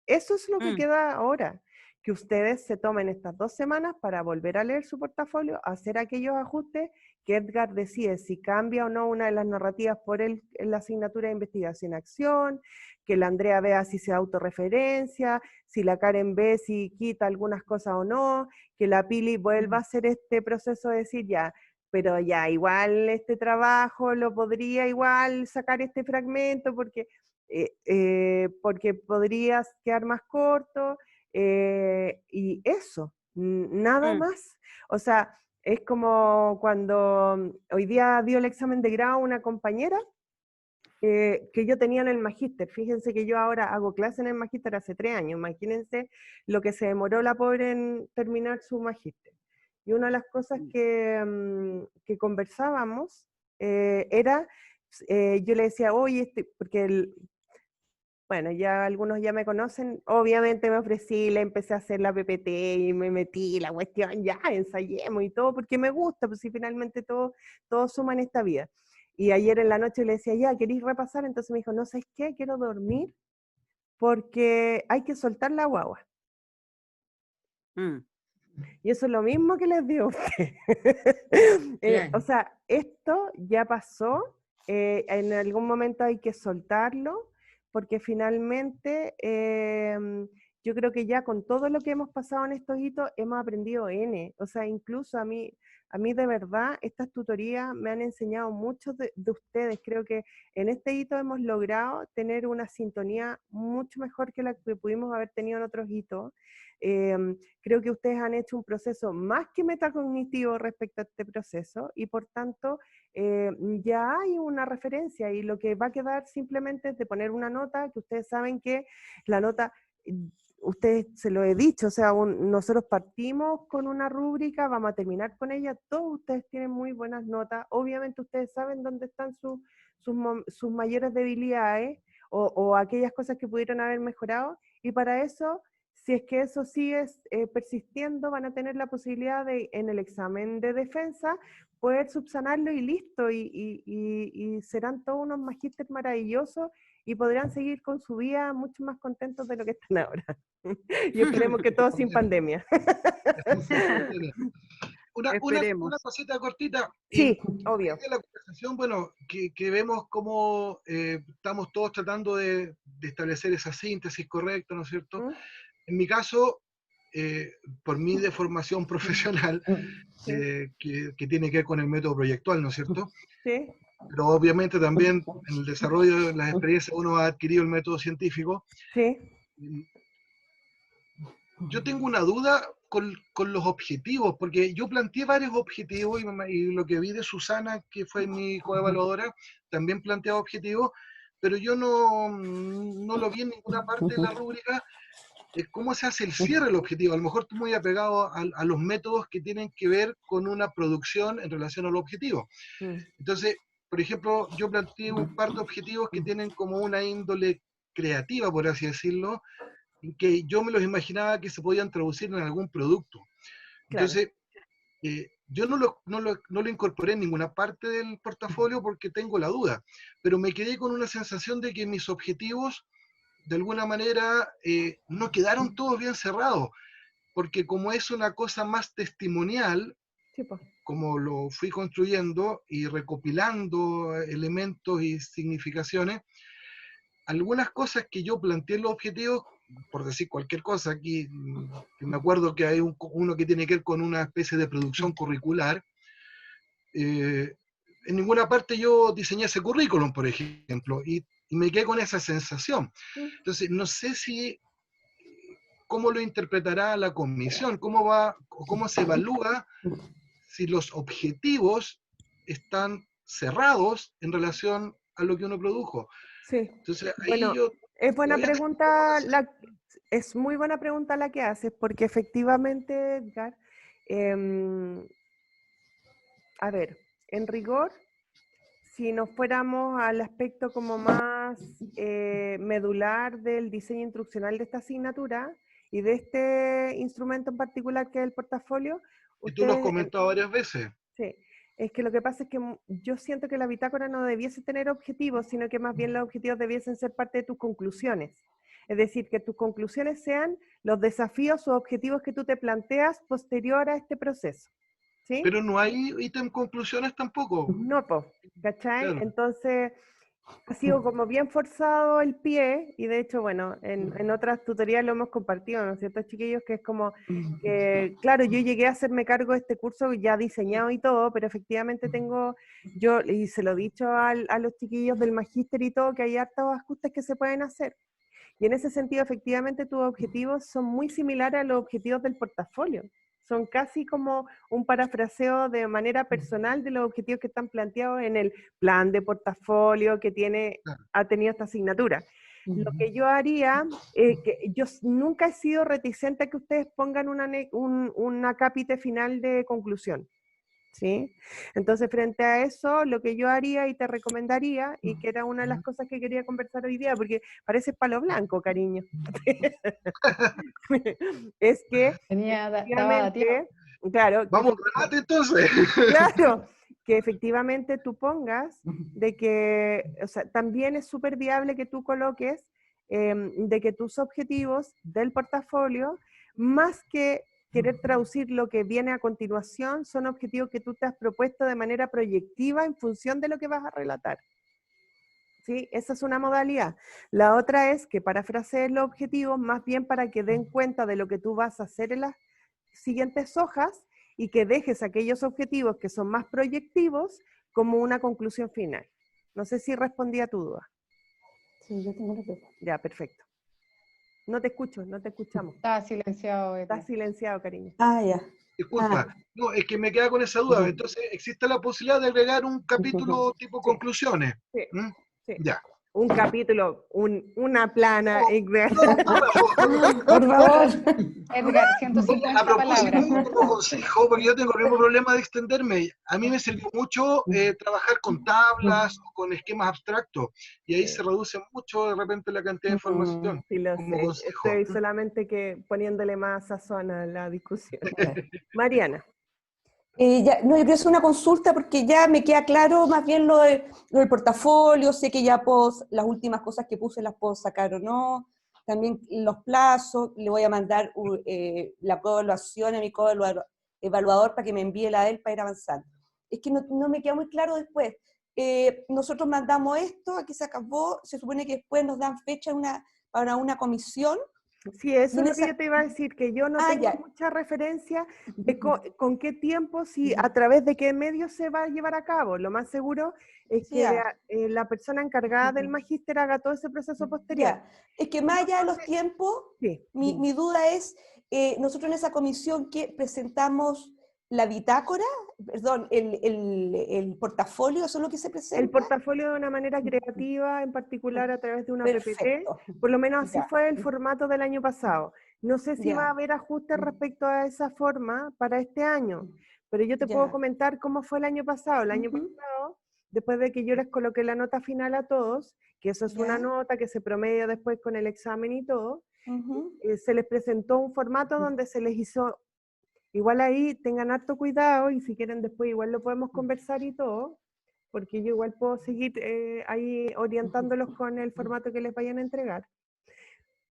Eso es lo que queda ahora, que ustedes se tomen estas 2 semanas para volver a leer su portafolio, hacer aquellos ajustes que Edgar decide si cambia o no una de las narrativas por en la asignatura de investigación-acción, que la Andrea vea si se autorreferencia, si la Karen ve si quita algunas cosas o no, que la Pili vuelva a hacer este proceso de decir ya, pero ya igual este trabajo lo podría igual sacar este fragmento porque podrías quedar más corto, y eso, nada más. O sea, es como cuando hoy día dio el examen de grado una compañera que yo tenía en el magíster. Fíjense que yo ahora hago clase en el magíster hace 3 años, imagínense lo que se demoró la pobre en terminar su magíster. Y una de las cosas que conversábamos era, yo le decía, oye, porque bueno, ya algunos ya me conocen, obviamente me ofrecí, le empecé a hacer la PPT y me metí la cuestión, ya ensayemos y todo, porque me gusta, pues si finalmente todo suma en esta vida. Y ayer en la noche le decía, ya, ¿queréis repasar? Entonces me dijo, no, ¿sabes qué? Quiero dormir porque hay que soltar la guagua. Y eso es lo mismo que les digo a ustedes. Claro. O sea, esto ya pasó, en algún momento hay que soltarlo, porque finalmente yo creo que ya con todo lo que hemos pasado en estos hitos hemos aprendido N. O sea, incluso a mí de verdad estas tutorías me han enseñado mucho de ustedes. Creo que en este hito hemos logrado tener una sintonía mucho mejor que la que pudimos haber tenido en otros hitos. Creo que ustedes han hecho un proceso más que metacognitivo respecto a este proceso y por tanto ya hay una referencia y lo que va a quedar simplemente es de poner una nota, que ustedes saben que la nota, ustedes se lo he dicho, o sea, nosotros partimos con una rúbrica, vamos a terminar con ella, todos ustedes tienen muy buenas notas, obviamente ustedes saben dónde están sus mayores debilidades o aquellas cosas que pudieron haber mejorado y para eso, si es que eso sigue persistiendo, van a tener la posibilidad de, en el examen de defensa, poder subsanarlo y listo, y serán todos unos magísteres maravillosos y podrán seguir con su vida mucho más contentos de lo que están ahora. Y esperemos que todo sin pandemia. Esperemos. Una cosita cortita. Sí, obvio. De la conversación, bueno, que vemos cómo estamos todos tratando de establecer esa síntesis correcta, ¿no es cierto? En mi caso, por mi deformación profesional, que tiene que ver con el método proyectual, ¿no es cierto? Sí. Pero obviamente también en el desarrollo de las experiencias uno ha adquirido el método científico. Sí. Yo tengo una duda con los objetivos, porque yo planteé varios objetivos y lo que vi de Susana, que fue mi coevaluadora, también planteaba objetivos, pero yo no lo vi en ninguna parte de la rúbrica. ¿Cómo se hace el cierre del objetivo? A lo mejor tú muy apegado a los métodos que tienen que ver con una producción en relación al objetivo. Entonces, por ejemplo, yo planteé un par de objetivos que tienen como una índole creativa, por así decirlo, que yo me los imaginaba que se podían traducir en algún producto. Entonces, yo no lo incorporé en ninguna parte del portafolio porque tengo la duda, pero me quedé con una sensación de que mis objetivos, de alguna manera, no quedaron todos bien cerrados, porque como es una cosa más testimonial, sí, pues, como lo fui construyendo y recopilando elementos y significaciones, algunas cosas que yo planteé en los objetivos, por decir cualquier cosa, aquí me acuerdo que hay uno que tiene que ver con una especie de producción curricular. En ninguna parte yo diseñé ese currículum, por ejemplo, y me quedé con esa sensación. Entonces, no sé si cómo lo interpretará la comisión, cómo se evalúa si los objetivos están cerrados en relación a lo que uno produjo. Sí. Entonces, ahí bueno, yo es buena todavía pregunta, es muy buena pregunta la que haces, porque efectivamente, Edgar, a ver, en rigor, si nos fuéramos al aspecto como más medular del diseño instruccional de esta asignatura y de este instrumento en particular que es el portafolio, Y tú lo has ustedes, comentado varias veces. sí, es que lo que pasa es que yo siento que la bitácora no debiese tener objetivos, sino que más bien los objetivos debiesen ser parte de tus conclusiones. Es decir, que tus conclusiones sean los desafíos o objetivos que tú te planteas posterior a este proceso. ¿Sí? Pero no hay ítem conclusiones tampoco. No, pues, ¿cachai? Claro. Entonces, ha sido como bien forzado el pie, y de hecho, bueno, en otras tutorías lo hemos compartido, ¿no es cierto, chiquillos? Que es como, que, claro, yo llegué a hacerme cargo de este curso ya diseñado y todo, pero efectivamente yo, y se lo he dicho a los chiquillos del magíster y todo, que hay hartos ajustes que se pueden hacer. Y en ese sentido, efectivamente, tus objetivos son muy similares a los objetivos del portafolio. Son casi como un parafraseo de manera personal de los objetivos que están planteados en el plan de portafolio que ha tenido esta asignatura. Lo que yo haría, que yo nunca he sido reticente a que ustedes pongan un acápite final de conclusión. ¿Sí? Entonces, frente a eso, lo que yo haría y te recomendaría, y que era una de las cosas que quería conversar hoy día, porque parece palo blanco, cariño, es que, efectivamente, claro, Vamos, remate entonces. claro, que efectivamente tú pongas de que, o sea, también es súper viable que tú coloques de que tus objetivos del portafolio, más que querer traducir lo que viene a continuación, son objetivos que tú te has propuesto de manera proyectiva en función de lo que vas a relatar. ¿Sí? Esa es una modalidad. La otra es que parafrasees los objetivos más bien para que den cuenta de lo que tú vas a hacer en las siguientes hojas y que dejes aquellos objetivos que son más proyectivos como una conclusión final. No sé si respondí a tu duda. Sí, yo tengo una pregunta. Ya, perfecto. No te escucho, no te escuchamos. Está silenciado. Estás silenciado, cariño. Ah, ya. Disculpa, no, es que me queda con esa duda. Entonces, ¿existe la posibilidad de agregar un capítulo tipo Sí. conclusiones? Sí, ¿Mm? sí. Ya. Un capítulo, una plana. Por favor. Edgar, Oye, 150 a propósito, palabras. como consejo, porque yo tengo el mismo problema de extenderme, a mí me sirvió mucho trabajar con tablas o con esquemas abstractos, y ahí se reduce mucho de repente la cantidad de información, Sí, lo como sé. consejo. Estoy solamente que poniéndole más sazón a la discusión. Mariana. Ya, no, yo quiero hacer una consulta porque ya me queda claro más bien lo del portafolio, sé que ya las últimas cosas que puse las puedo sacar o no, también los plazos, le voy a mandar la coevaluación a mi coevaluador para que me envíe la de él para ir avanzando. Es que no me queda muy claro después. Nosotros mandamos esto, aquí se acabó, se supone que después nos dan fecha para una comisión. Sí, eso es lo que yo te iba a decir, que yo no tengo mucha referencia de con qué tiempo, a través de qué medios se va a llevar a cabo. Lo más seguro es que la persona encargada del magíster haga todo ese proceso posterior. Es que más allá de los tiempos, mi duda es, nosotros en esa comisión que presentamos la bitácora, perdón, el portafolio, ¿eso es lo que se presenta? El portafolio de una manera creativa, en particular a través de una PPT, por lo menos así fue el formato del año pasado. No sé si va a haber ajustes respecto a esa forma para este año, pero yo te puedo comentar cómo fue el año pasado. El año pasado, después de que yo les coloqué la nota final a todos, que eso es una nota que se promedia después con el examen y todo, se les presentó un formato donde se les hizo. Igual ahí tengan harto cuidado y si quieren después igual lo podemos conversar y todo, porque yo igual puedo seguir ahí orientándolos con el formato que les vayan a entregar.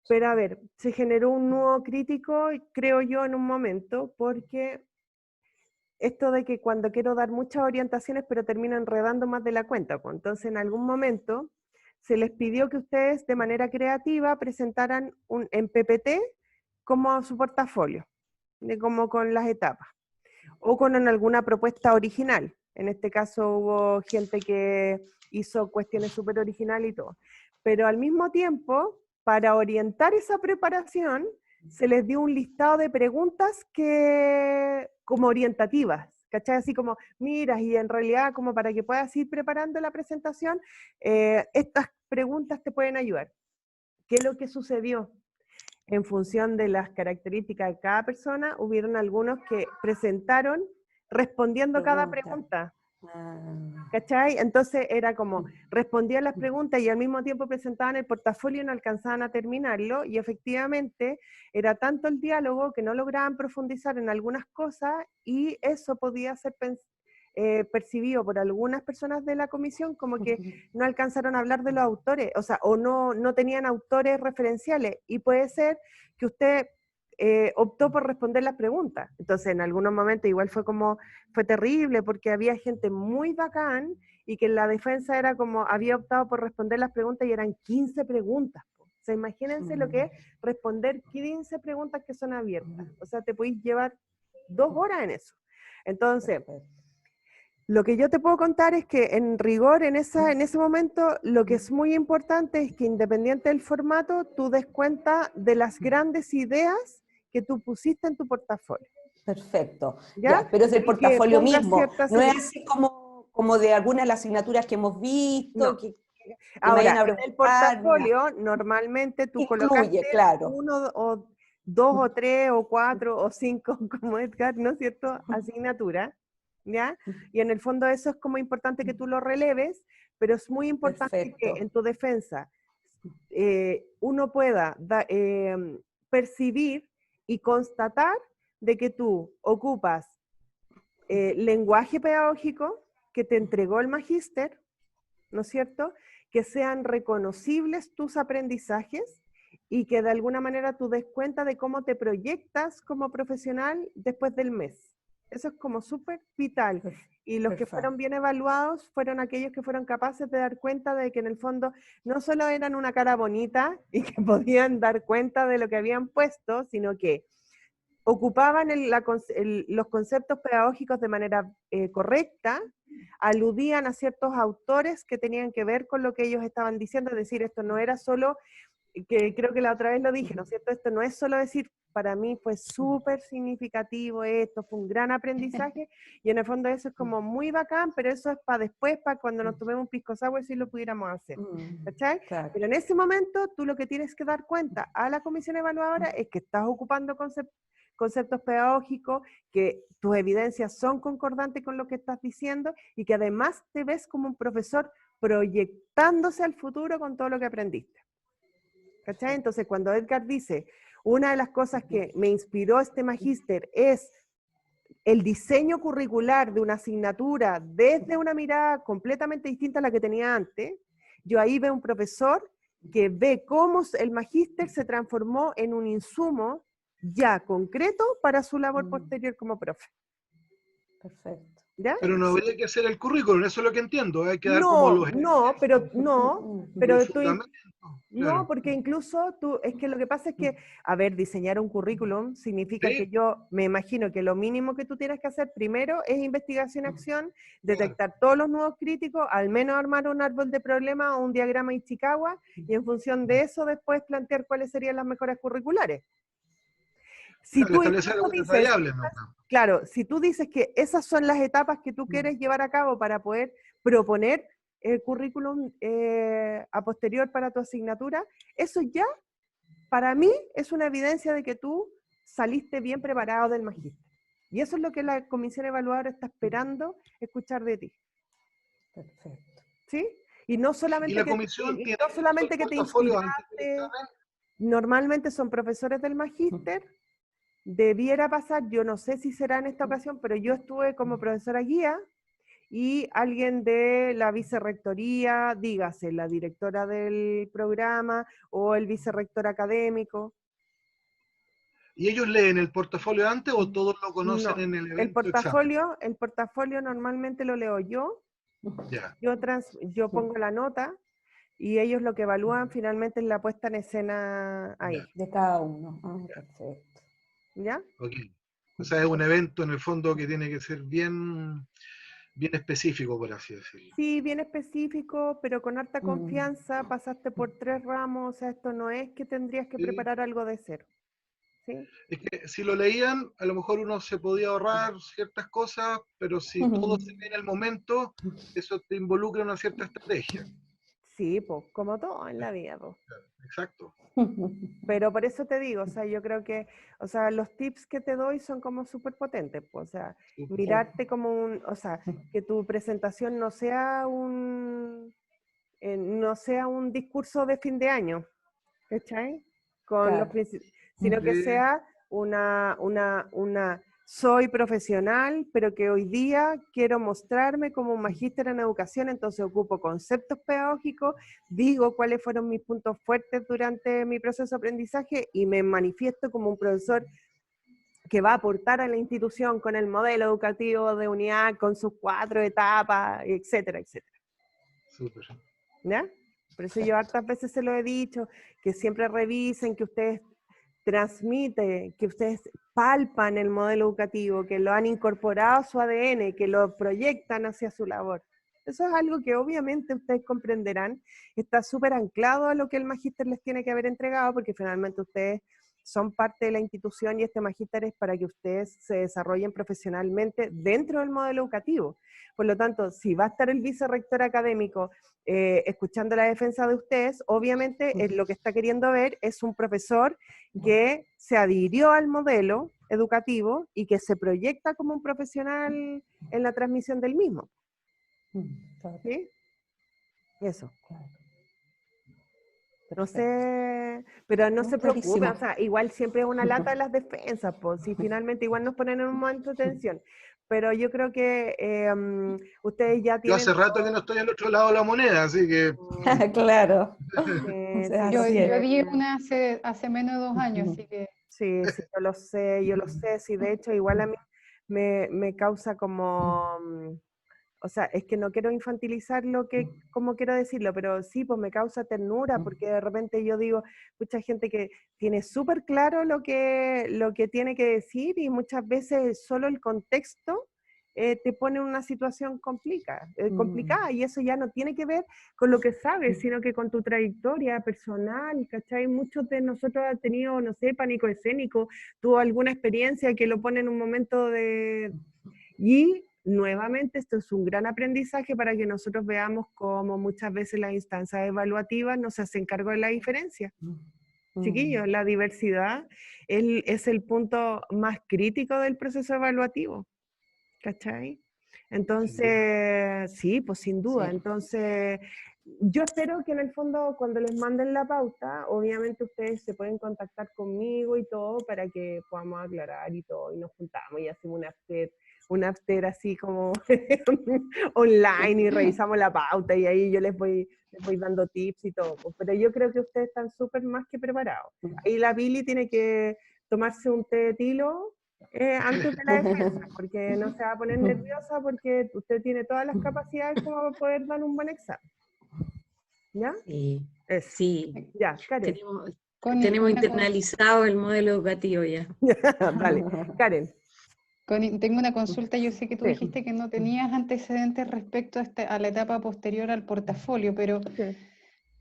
Pero a ver, se generó un nudo crítico, creo yo, en un momento, porque esto de que cuando quiero dar muchas orientaciones, pero termino enredando más de la cuenta, pues entonces en algún momento se les pidió que ustedes de manera creativa presentaran en PPT como su portafolio, de como con las etapas, o con alguna propuesta original. En este caso hubo gente que hizo cuestiones súper originales y todo. Pero al mismo tiempo, para orientar esa preparación, se les dio un listado de preguntas como orientativas, ¿cachai? Así como, mira, y en realidad como para que puedas ir preparando la presentación, estas preguntas te pueden ayudar. ¿Qué es lo que sucedió? En función de las características de cada persona, hubieron algunos que presentaron respondiendo cada pregunta. ¿Cachai? Entonces era como, respondían las preguntas y al mismo tiempo presentaban el portafolio y no alcanzaban a terminarlo, y efectivamente era tanto el diálogo que no lograban profundizar en algunas cosas, y eso podía ser percibido por algunas personas de la comisión como que no alcanzaron a hablar de los autores, o sea, o no tenían autores referenciales, y puede ser que usted optó por responder las preguntas. Entonces, en algunos momentos igual fue terrible, porque había gente muy bacán, y que en la defensa era como, había optado por responder las preguntas y eran 15 preguntas. O sea, imagínense lo que es responder 15 preguntas que son abiertas. O sea, te podéis llevar 2 horas en eso. Entonces, lo que yo te puedo contar es que en rigor, en ese momento, lo que es muy importante es que, independiente del formato, tú des cuenta de las grandes ideas que tú pusiste en tu portafolio. Perfecto. ¿Ya? Ya, pero es el Y que portafolio pongas mismo, ciertas no es así como de algunas de las asignaturas que hemos visto, No. que me Ahora, vayan a en el preguntar. portafolio, normalmente tú colocaste Incluye, claro. 1 o 2 o 3 o 4 o 5, como Edgar, ¿no es cierto?, asignaturas, ¿ya? Y en el fondo eso es como importante que tú lo releves, pero es muy importante que Perfecto. en tu defensa uno pueda percibir y constatar de que tú ocupas lenguaje pedagógico que te entregó el magíster, ¿no es cierto?, que sean reconocibles tus aprendizajes, y que de alguna manera tú des cuenta de cómo te proyectas como profesional después del mes. Eso es como súper vital. Y los que fueron bien evaluados fueron aquellos que fueron capaces de dar cuenta de que en el fondo no solo eran una cara bonita y que podían dar cuenta de lo que habían puesto, sino que ocupaban los conceptos pedagógicos de manera correcta, aludían a ciertos autores que tenían que ver con lo que ellos estaban diciendo. Es decir, esto no era solo, que creo que la otra vez lo dije, ¿no es cierto? Esto no es solo decir, para mí fue súper significativo esto, fue un gran aprendizaje, y en el fondo eso es como muy bacán, pero eso es para después, para cuando nos tomemos un pisco sour, si lo pudiéramos hacer, ¿cachai? Claro. Pero en ese momento tú lo que tienes que dar cuenta a la comisión evaluadora es que estás ocupando conceptos pedagógicos, que tus evidencias son concordantes con lo que estás diciendo, y que además te ves como un profesor proyectándose al futuro con todo lo que aprendiste. ¿Cachai? Entonces, cuando Edgar dice, una de las cosas que me inspiró este magíster es el diseño curricular de una asignatura desde una mirada completamente distinta a la que tenía antes, yo ahí veo un profesor que ve cómo el magíster se transformó en un insumo ya concreto para su labor posterior como profe. Perfecto. ¿Ya? Pero no habría que hacer el currículum, eso es lo que entiendo, hay que dar como los pero tú, fundamentos, no, claro. porque incluso tú, es que lo que pasa es que, a ver, diseñar un currículum significa Sí. que yo me imagino que lo mínimo que tú tienes que hacer primero es investigación-acción, detectar todos los nuevos críticos, al menos armar un árbol de problemas o un diagrama Ichikawa, y en función de eso después plantear cuáles serían las mejoras curriculares. Si Claro, tú establecer incluso algunas dices, variables, ¿no? claro, si tú dices que esas son las etapas que tú quieres llevar a cabo para poder proponer el currículum a posterior para tu asignatura, eso ya, para mí, es una evidencia de que tú saliste bien preparado del magíster. Y eso es lo que la comisión evaluadora está esperando escuchar de ti. Perfecto. ¿Sí? Y no Y solamente la que, comisión y tiene no solamente que te portafolio antes del inspiraste, examen. normalmente son profesores del magíster. Debiera pasar, yo no sé si será en esta ocasión, pero yo estuve como profesora guía, y alguien de la vicerrectoría, dígase, la directora del programa o el vicerrector académico. ¿Y ellos leen el portafolio antes o todos lo conocen No, en el evento examen? el portafolio normalmente lo leo yo, Ya. yo pongo la nota, y ellos lo que evalúan finalmente es la puesta en escena ahí. De cada uno. Perfecto. ¿Ya? Ok. O sea, es un evento en el fondo que tiene que ser bien, bien específico, por así decirlo. Sí, bien específico, pero con harta confianza, pasaste por 3 ramos, o sea, esto no es que tendrías que Sí. preparar algo de cero. ¿Sí? Es que si lo leían, a lo mejor uno se podía ahorrar ciertas cosas, pero si todo se ve en el momento, eso te involucra en una cierta estrategia. Sí, pues, como todo en la vida, pues. Exacto. Pero por eso te digo, o sea, yo creo que, o sea, los tips que te doy son como súper potentes, pues, o sea, mirarte como o sea, que tu presentación no sea un discurso de fin de año, ¿cachai? Con los Claro. sino que Sí. sea soy profesional, pero que hoy día quiero mostrarme como un magíster en educación, entonces ocupo conceptos pedagógicos, digo cuáles fueron mis puntos fuertes durante mi proceso de aprendizaje y me manifiesto como un profesor que va a aportar a la institución con el modelo educativo de unidad, con sus 4 etapas, etcétera, etcétera. Súper. ¿Ya? Por eso yo hartas veces se lo he dicho, que siempre revisen, que ustedes transmiten, que ustedes palpan el modelo educativo, que lo han incorporado a su ADN, que lo proyectan hacia su labor. Eso es algo que obviamente ustedes comprenderán, está súper anclado a lo que el magíster les tiene que haber entregado, porque finalmente ustedes son parte de la institución y este magíster es para que ustedes se desarrollen profesionalmente dentro del modelo educativo. Por lo tanto, si va a estar el vicerrector académico escuchando la defensa de ustedes, obviamente lo que está queriendo ver es un profesor que se adhirió al modelo educativo y que se proyecta como un profesional en la transmisión del mismo. ¿Sí? Eso. No sé, pero no se preocupe, o sea, igual siempre es una lata de las defensas, pues, si finalmente igual nos ponen en un momento de tensión, pero yo creo que ustedes ya Yo tienen... hace rato que no estoy al otro lado de la moneda, así que... Claro. Yo Así es. di una hace menos de 2 años, así que... Sí, sí, yo lo sé, sí, de hecho igual a mí me causa como... O sea, es que no quiero infantilizar cómo quiero decirlo, pero sí, pues me causa ternura, porque de repente yo digo, mucha gente que tiene súper claro lo que tiene que decir y muchas veces solo el contexto te pone en una situación complicada y eso ya no tiene que ver con lo que sabes, sino que con tu trayectoria personal, ¿cachai? Muchos de nosotros han tenido, no sé, pánico escénico, tuvo alguna experiencia que lo pone en un momento de... Y nuevamente esto es un gran aprendizaje para que nosotros veamos cómo muchas veces las instancias evaluativas nos hacen cargo de la diferencia. Chiquillos, la diversidad es el punto más crítico del proceso evaluativo, ¿cachai? Entonces, sí, pues sin duda. Sí. Entonces, yo espero que en el fondo cuando les manden la pauta, obviamente ustedes se pueden contactar conmigo y todo para que podamos aclarar y todo, y nos juntamos y hacemos un after así como online y revisamos la pauta y ahí yo les voy dando tips y todo. Pues, pero yo creo que ustedes están súper más que preparados. Ahí la Pili tiene que tomarse un té de tilo antes de la defensa, porque no se va a poner nerviosa porque usted tiene todas las capacidades como para poder dar un buen examen. ¿Ya? Sí, Eso. sí. Ya, Karen. Tenemos internalizado el modelo educativo ya. Dale, Karen. Tengo una consulta, yo sé que tú Sí. dijiste que no tenías antecedentes respecto a la etapa posterior al portafolio, pero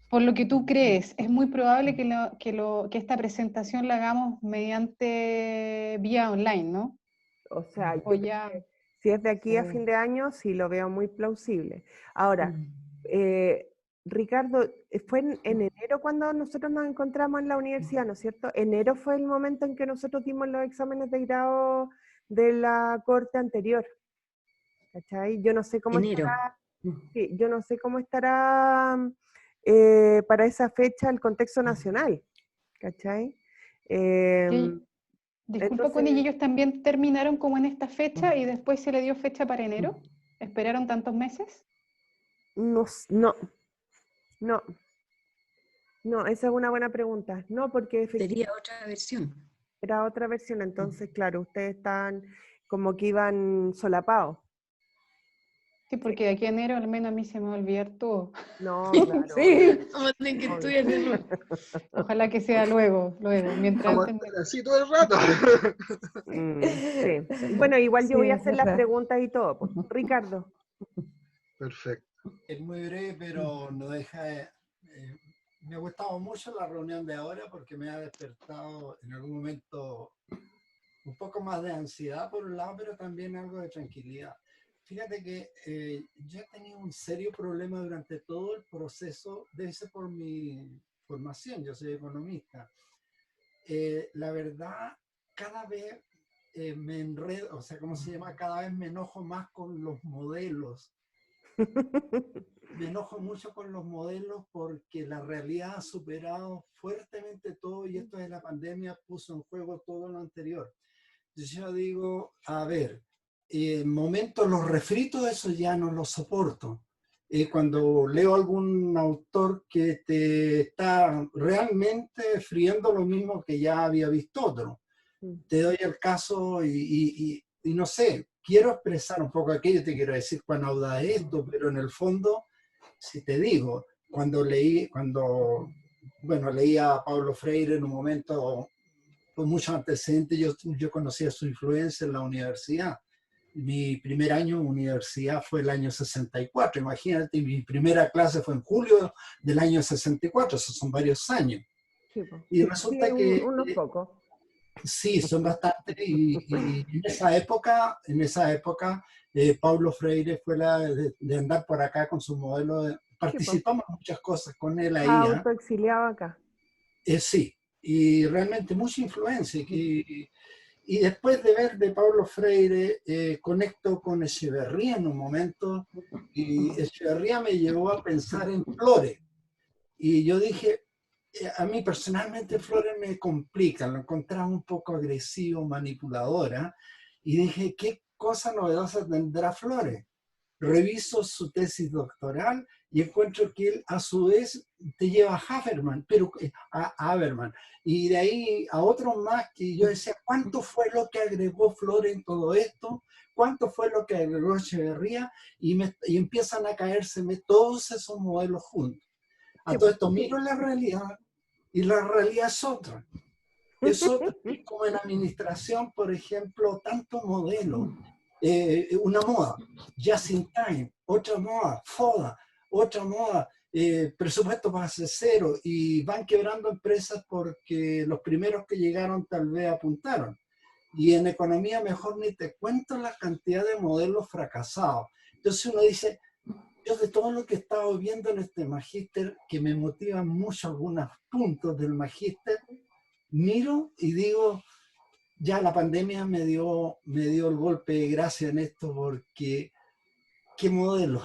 por lo que tú crees, es muy probable que esta presentación la hagamos mediante vía online, ¿no? O sea, O ya... si es de aquí a fin de año, sí lo veo muy plausible. Ahora, Ricardo, fue en enero cuando nosotros nos encontramos en la universidad, ¿no es cierto? Enero fue el momento en que nosotros dimos los exámenes de grado de la corte anterior. ¿Cachai? Yo no sé cómo estará, sí, yo no sé cómo estará para esa fecha el contexto nacional. ¿Cachai? Disculpa, Connie, ¿y ellos también terminaron como en esta fecha y después se le dio fecha para enero? ¿Esperaron tantos meses? No, esa es una buena pregunta. No, porque efectivamente Sería otra versión. era otra versión, entonces, claro, ustedes están como que iban solapados. Sí, porque de aquí a enero al menos a mí se me va a olvidar todo. No, claro. Sí. Vamos a tener que estudiar de nuevo. Ojalá que sea luego, mientras Vamos a antes estar así todo el rato. Sí. Bueno, igual yo voy a hacer las preguntas y todo. Pues. Ricardo. Perfecto. Es muy breve, pero no deja... me ha gustado mucho la reunión de ahora porque me ha despertado en algún momento un poco más de ansiedad por un lado, pero también algo de tranquilidad. Fíjate que yo he tenido un serio problema durante todo el proceso, debe ser por mi formación, yo soy economista. La verdad, cada vez me enredo, o sea, ¿cómo se llama? Cada vez me enojo más con los modelos. Me enojo mucho con los modelos porque la realidad ha superado fuertemente todo y esto de la pandemia puso en juego todo lo anterior. Yo digo, a ver, en momentos los refritos, eso ya no los soporto. Cuando leo algún autor que te está realmente friendo lo mismo que ya había visto otro, te doy el caso y no sé, quiero expresar un poco aquello, te quiero decir cuán audaz es esto, pero en el fondo, si te digo, leí a Paulo Freire en un momento con muchos antecedentes, yo conocía su influencia en la universidad. Mi primer año en universidad fue el año 64, imagínate, mi primera clase fue en julio del año 64, esos son varios años. Sí, pues. Y resulta Sí, que... unos pocos. Sí, son bastantes, y en esa época, Paulo Freire fue de andar por acá con su modelo, participamos en muchas cosas con él ahí. Autoexiliado acá. Sí, y realmente mucha influencia. Y después de ver de Paulo Freire, conecto con Echeverría en un momento, y Echeverría me llevó a pensar en Flores. Y yo dije, a mí personalmente Flores me complica, lo encontraba un poco agresivo, manipuladora, y dije, ¿qué cosa novedosa tendrá Flores? Reviso su tesis doctoral y encuentro que él a su vez te lleva a Habermas, a Habermas, y de ahí a otros más que yo decía, ¿cuánto fue lo que agregó Flores en todo esto? ¿Cuánto fue lo que agregó Echeverría? Y empiezan a caérseme todos esos modelos juntos. A todo esto miro la realidad y la realidad es otra. Es otra. Como en administración, por ejemplo, tantos modelos. Una moda, just in time, otra moda, FODA, otra moda, presupuesto base cero, y van quebrando empresas porque los primeros que llegaron tal vez apuntaron. Y en economía mejor ni te cuento la cantidad de modelos fracasados. Entonces uno dice, yo de todo lo que he estado viendo en este magíster, que me motivan mucho algunos puntos del magíster, miro y digo, ya la pandemia me dio el golpe de gracia en esto, porque qué modelo,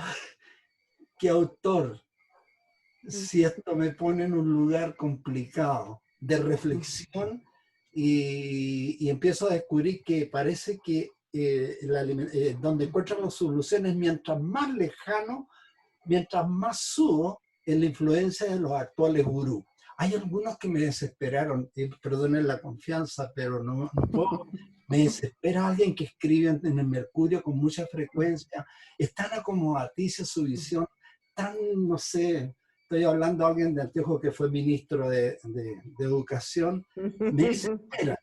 qué autor, si esto me pone en un lugar complicado de reflexión, y empiezo a descubrir que parece que donde encuentran las soluciones, mientras más lejano, mientras más subo en la influencia de los actuales gurús. Hay algunos que me desesperaron, perdonen la confianza, pero no puedo. Me desespera alguien que escribe en el Mercurio con mucha frecuencia, es tan acomodaticia su visión, tan, no sé, estoy hablando de alguien de Antioquia que fue ministro de Educación, me desespera.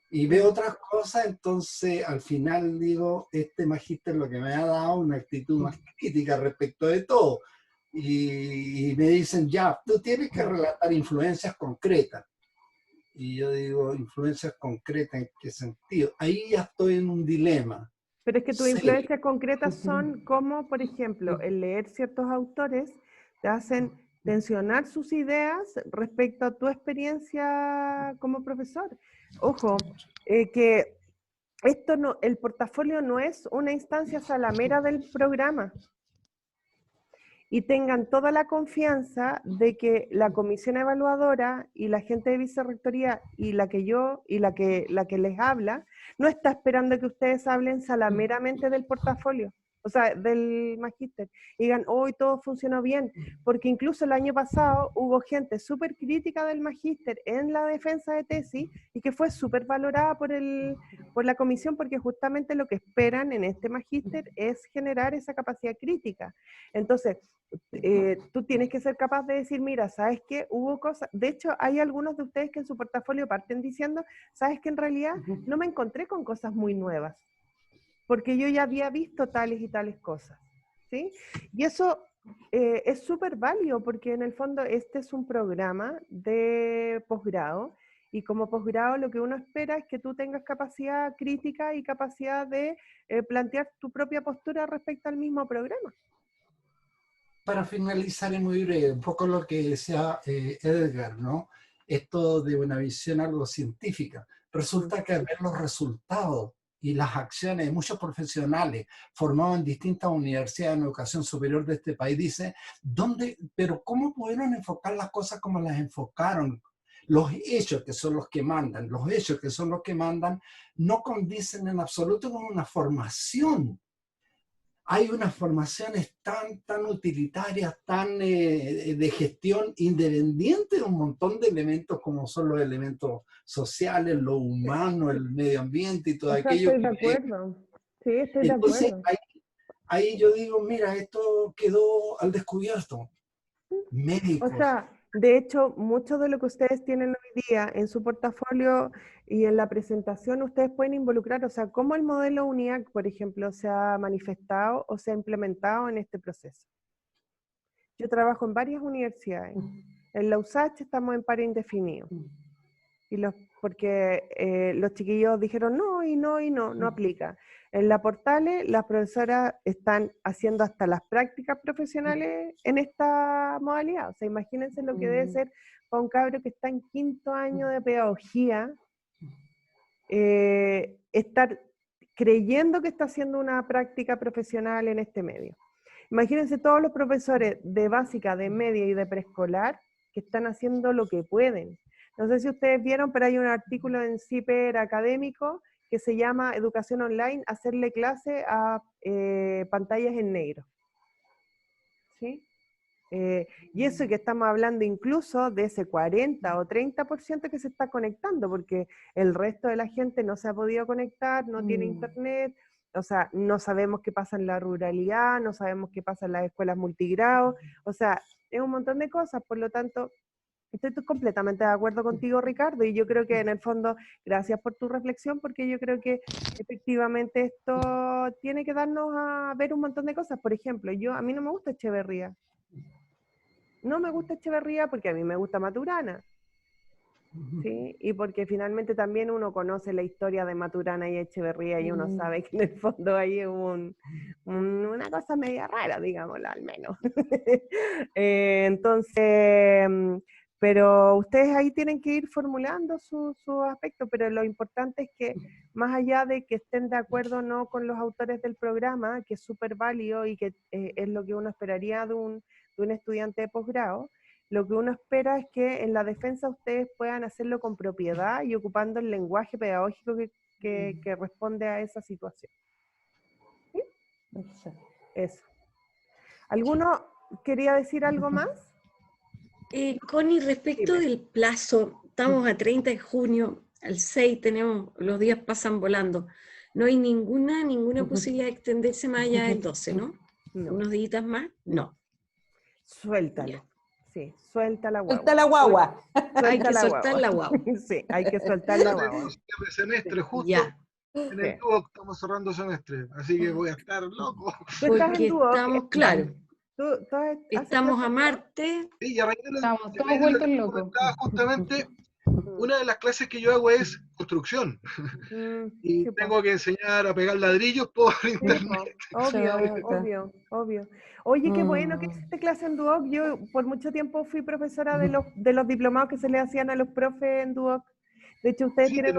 Y veo otras cosas, entonces al final digo, este magíster lo que me ha dado una actitud más crítica respecto de todo. Y me dicen, ya, tú tienes que relatar influencias concretas. Y yo digo, ¿influencias concretas en qué sentido? Ahí ya estoy en un dilema. Pero es que tus Sí. influencias concretas son como, por ejemplo, el leer ciertos autores te hacen tensionar sus ideas respecto a tu experiencia como profesor. Ojo, que esto no, el portafolio no es una instancia salamera del programa. Y tengan toda la confianza de que la comisión evaluadora y la gente de vicerrectoría y la que yo y la que les habla no está esperando que ustedes hablen salameramente del portafolio, o sea, del magíster, y digan, hoy todo funcionó bien, porque incluso el año pasado hubo gente súper crítica del magíster en la defensa de tesis y que fue súper valorada por la comisión, porque justamente lo que esperan en este magíster es generar esa capacidad crítica. Entonces, tú tienes que ser capaz de decir, mira, ¿sabes qué? Hubo cosas, de hecho hay algunos de ustedes que en su portafolio parten diciendo, ¿sabes qué? En realidad no me encontré con cosas muy nuevas, porque yo ya había visto tales y tales cosas, ¿sí? Y eso es súper válido, porque en el fondo este es un programa de posgrado, Y como posgrado lo que uno espera es que tú tengas capacidad crítica y capacidad de plantear tu propia postura respecto al mismo programa. Para finalizar y muy breve, un poco lo que decía Edgar, ¿no? Esto de una visión algo científica. Resulta que al ver los resultados y las acciones de muchos profesionales formados en distintas universidades de educación superior de este país, dice, pero ¿cómo pudieron enfocar las cosas como las enfocaron? Los hechos que son los que mandan, no condicen en absoluto con una formación. Hay unas formaciones tan utilitarias, tan de gestión independiente de un montón de elementos como son los elementos sociales, lo humano, el medio ambiente y todo aquello. Estoy de acuerdo. Sí, estoy Entonces, de acuerdo. ahí yo digo, mira, esto quedó al descubierto. Médicos. O sea, de hecho, mucho de lo que ustedes tienen hoy día en su portafolio y en la presentación, ustedes pueden involucrar, o sea, cómo el modelo UNIAC, por ejemplo, se ha manifestado o se ha implementado en este proceso. Yo trabajo en varias universidades. En la USACH estamos en paro indefinido. Porque los chiquillos dijeron no aplica. En la Portales, las profesoras están haciendo hasta las prácticas profesionales en esta modalidad. O sea, imagínense lo que debe ser para un cabro que está en 5º año de pedagogía, estar creyendo que está haciendo una práctica profesional en este medio. Imagínense todos los profesores de básica, de media y de preescolar que están haciendo lo que pueden. No sé si ustedes vieron, pero hay un artículo en CIPER académico que se llama Educación Online, hacerle clase a pantallas en negro. ¿Sí? Y eso que estamos hablando incluso de ese 40 o 30% que se está conectando, porque el resto de la gente no se ha podido conectar, no tiene internet, o sea, no sabemos qué pasa en la ruralidad, no sabemos qué pasa en las escuelas multigrado, o sea, es un montón de cosas, por lo tanto, estoy completamente de acuerdo contigo, Ricardo, y yo creo que en el fondo, gracias por tu reflexión, porque yo creo que efectivamente esto tiene que darnos a ver un montón de cosas. Por ejemplo, a mí no me gusta Echeverría. No me gusta Echeverría porque a mí me gusta Maturana. ¿Sí? Y porque finalmente también uno conoce la historia de Maturana y Echeverría y uno sabe que en el fondo hay una cosa media rara, digámoslo al menos. Entonces, pero ustedes ahí tienen que ir formulando sus aspectos, pero lo importante es que más allá de que estén de acuerdo o no con los autores del programa, que es súper válido y que es lo que uno esperaría de un estudiante de posgrado, lo que uno espera es que en la defensa ustedes puedan hacerlo con propiedad y ocupando el lenguaje pedagógico que responde a esa situación. ¿Sí? Eso. ¿Alguno quería decir algo más? Connie, respecto del plazo, estamos a 30 de junio, al 6 los días pasan volando. No hay ninguna posibilidad de extenderse más allá del 12, ¿no? ¿Unos días más? No. Suéltalo. Ya. Sí, suelta la guagua. Suelta la guagua. Hay que soltar la guagua. Sí, hay que soltar la guagua. De semestre, justo Ya. en el Duoc estamos cerrando semestre, así que voy a estar loco. Tú estás Porque en Duoc, estamos, claro, haces estamos a clases Marte. Sí, y a raíz de lo Estamos que todos vueltos locos. comentaba justamente, una de las clases que yo hago es construcción. Y sí, tengo que enseñar a pegar ladrillos por internet. Obvio. Oye, qué bueno que hiciste clase en Duoc. Yo por mucho tiempo fui profesora de los diplomados que se le hacían a los profes en Duoc. De hecho, ustedes tienen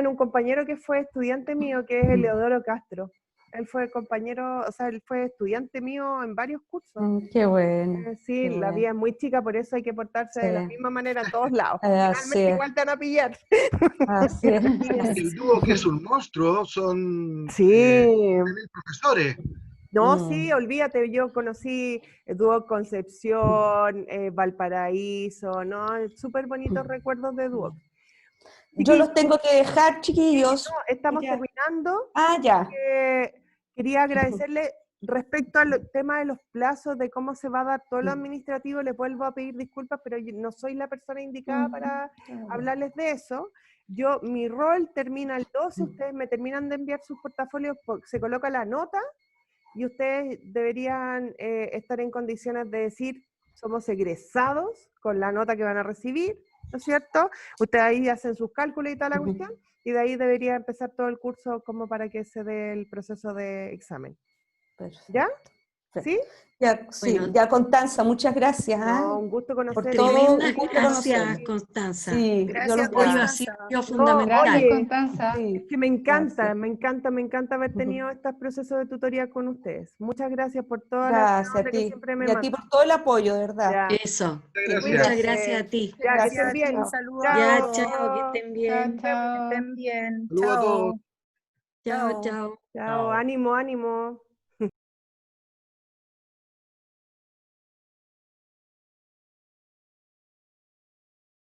un compañero que fue estudiante mío, que es Eleodoro Castro. Él fue compañero, o sea, él fue estudiante mío en varios cursos. Qué bueno. Sí, qué la bueno. vida es muy chica, por eso hay que portarse de la misma manera en todos lados. Así Finalmente es. igual te van a pillar. Así es. El Duoc que es un monstruo, son Sí. 10.000 profesores. No, sí, olvídate, yo conocí Duoc Concepción, Valparaíso, ¿no? Súper bonitos recuerdos de Duoc. Yo los tengo que dejar, chiquillos. No, estamos Ya. terminando. Ah, ya. Quería agradecerle respecto al tema de los plazos, de cómo se va a dar todo lo administrativo, les vuelvo a pedir disculpas, pero yo no soy la persona indicada para hablarles de eso. Mi rol termina el 12, ustedes me terminan de enviar sus portafolios, se coloca la nota, y ustedes deberían estar en condiciones de decir, somos egresados con la nota que van a recibir, ¿no es cierto? Ustedes ahí hacen sus cálculos y toda la cuestión, y de ahí debería empezar todo el curso como para que se dé el proceso de examen. Perfecto. ¿Ya? Perfecto. ¿Sí? Ya, sí, Bueno. ya Constanza, muchas gracias. No, un gusto Por conocerte. todo, Tremendas un gusto gracias, conocerlo. Constanza. Sí, yo Gracias, lo El apoyo ha Constanza. sido No, fundamental. Gracias, oye, Constanza. Sí, es que me encanta, gracias. me encanta haber tenido estos procesos de tutoría con ustedes. Muchas gracias por toda la Gracias buena a onda que ti. siempre me Y a ti mandan. por todo el apoyo, de verdad. Ya, Eso. Muchas Que gracias. muchas cuídense. gracias a ti. Ya, que Gracias estén a ti, bien. un saludo a Ya, todos. chao, que estén Chao, bien. chao. Estén bien. Saludos a todos. Chao. Chao, chao. Chao, ánimo, ánimo.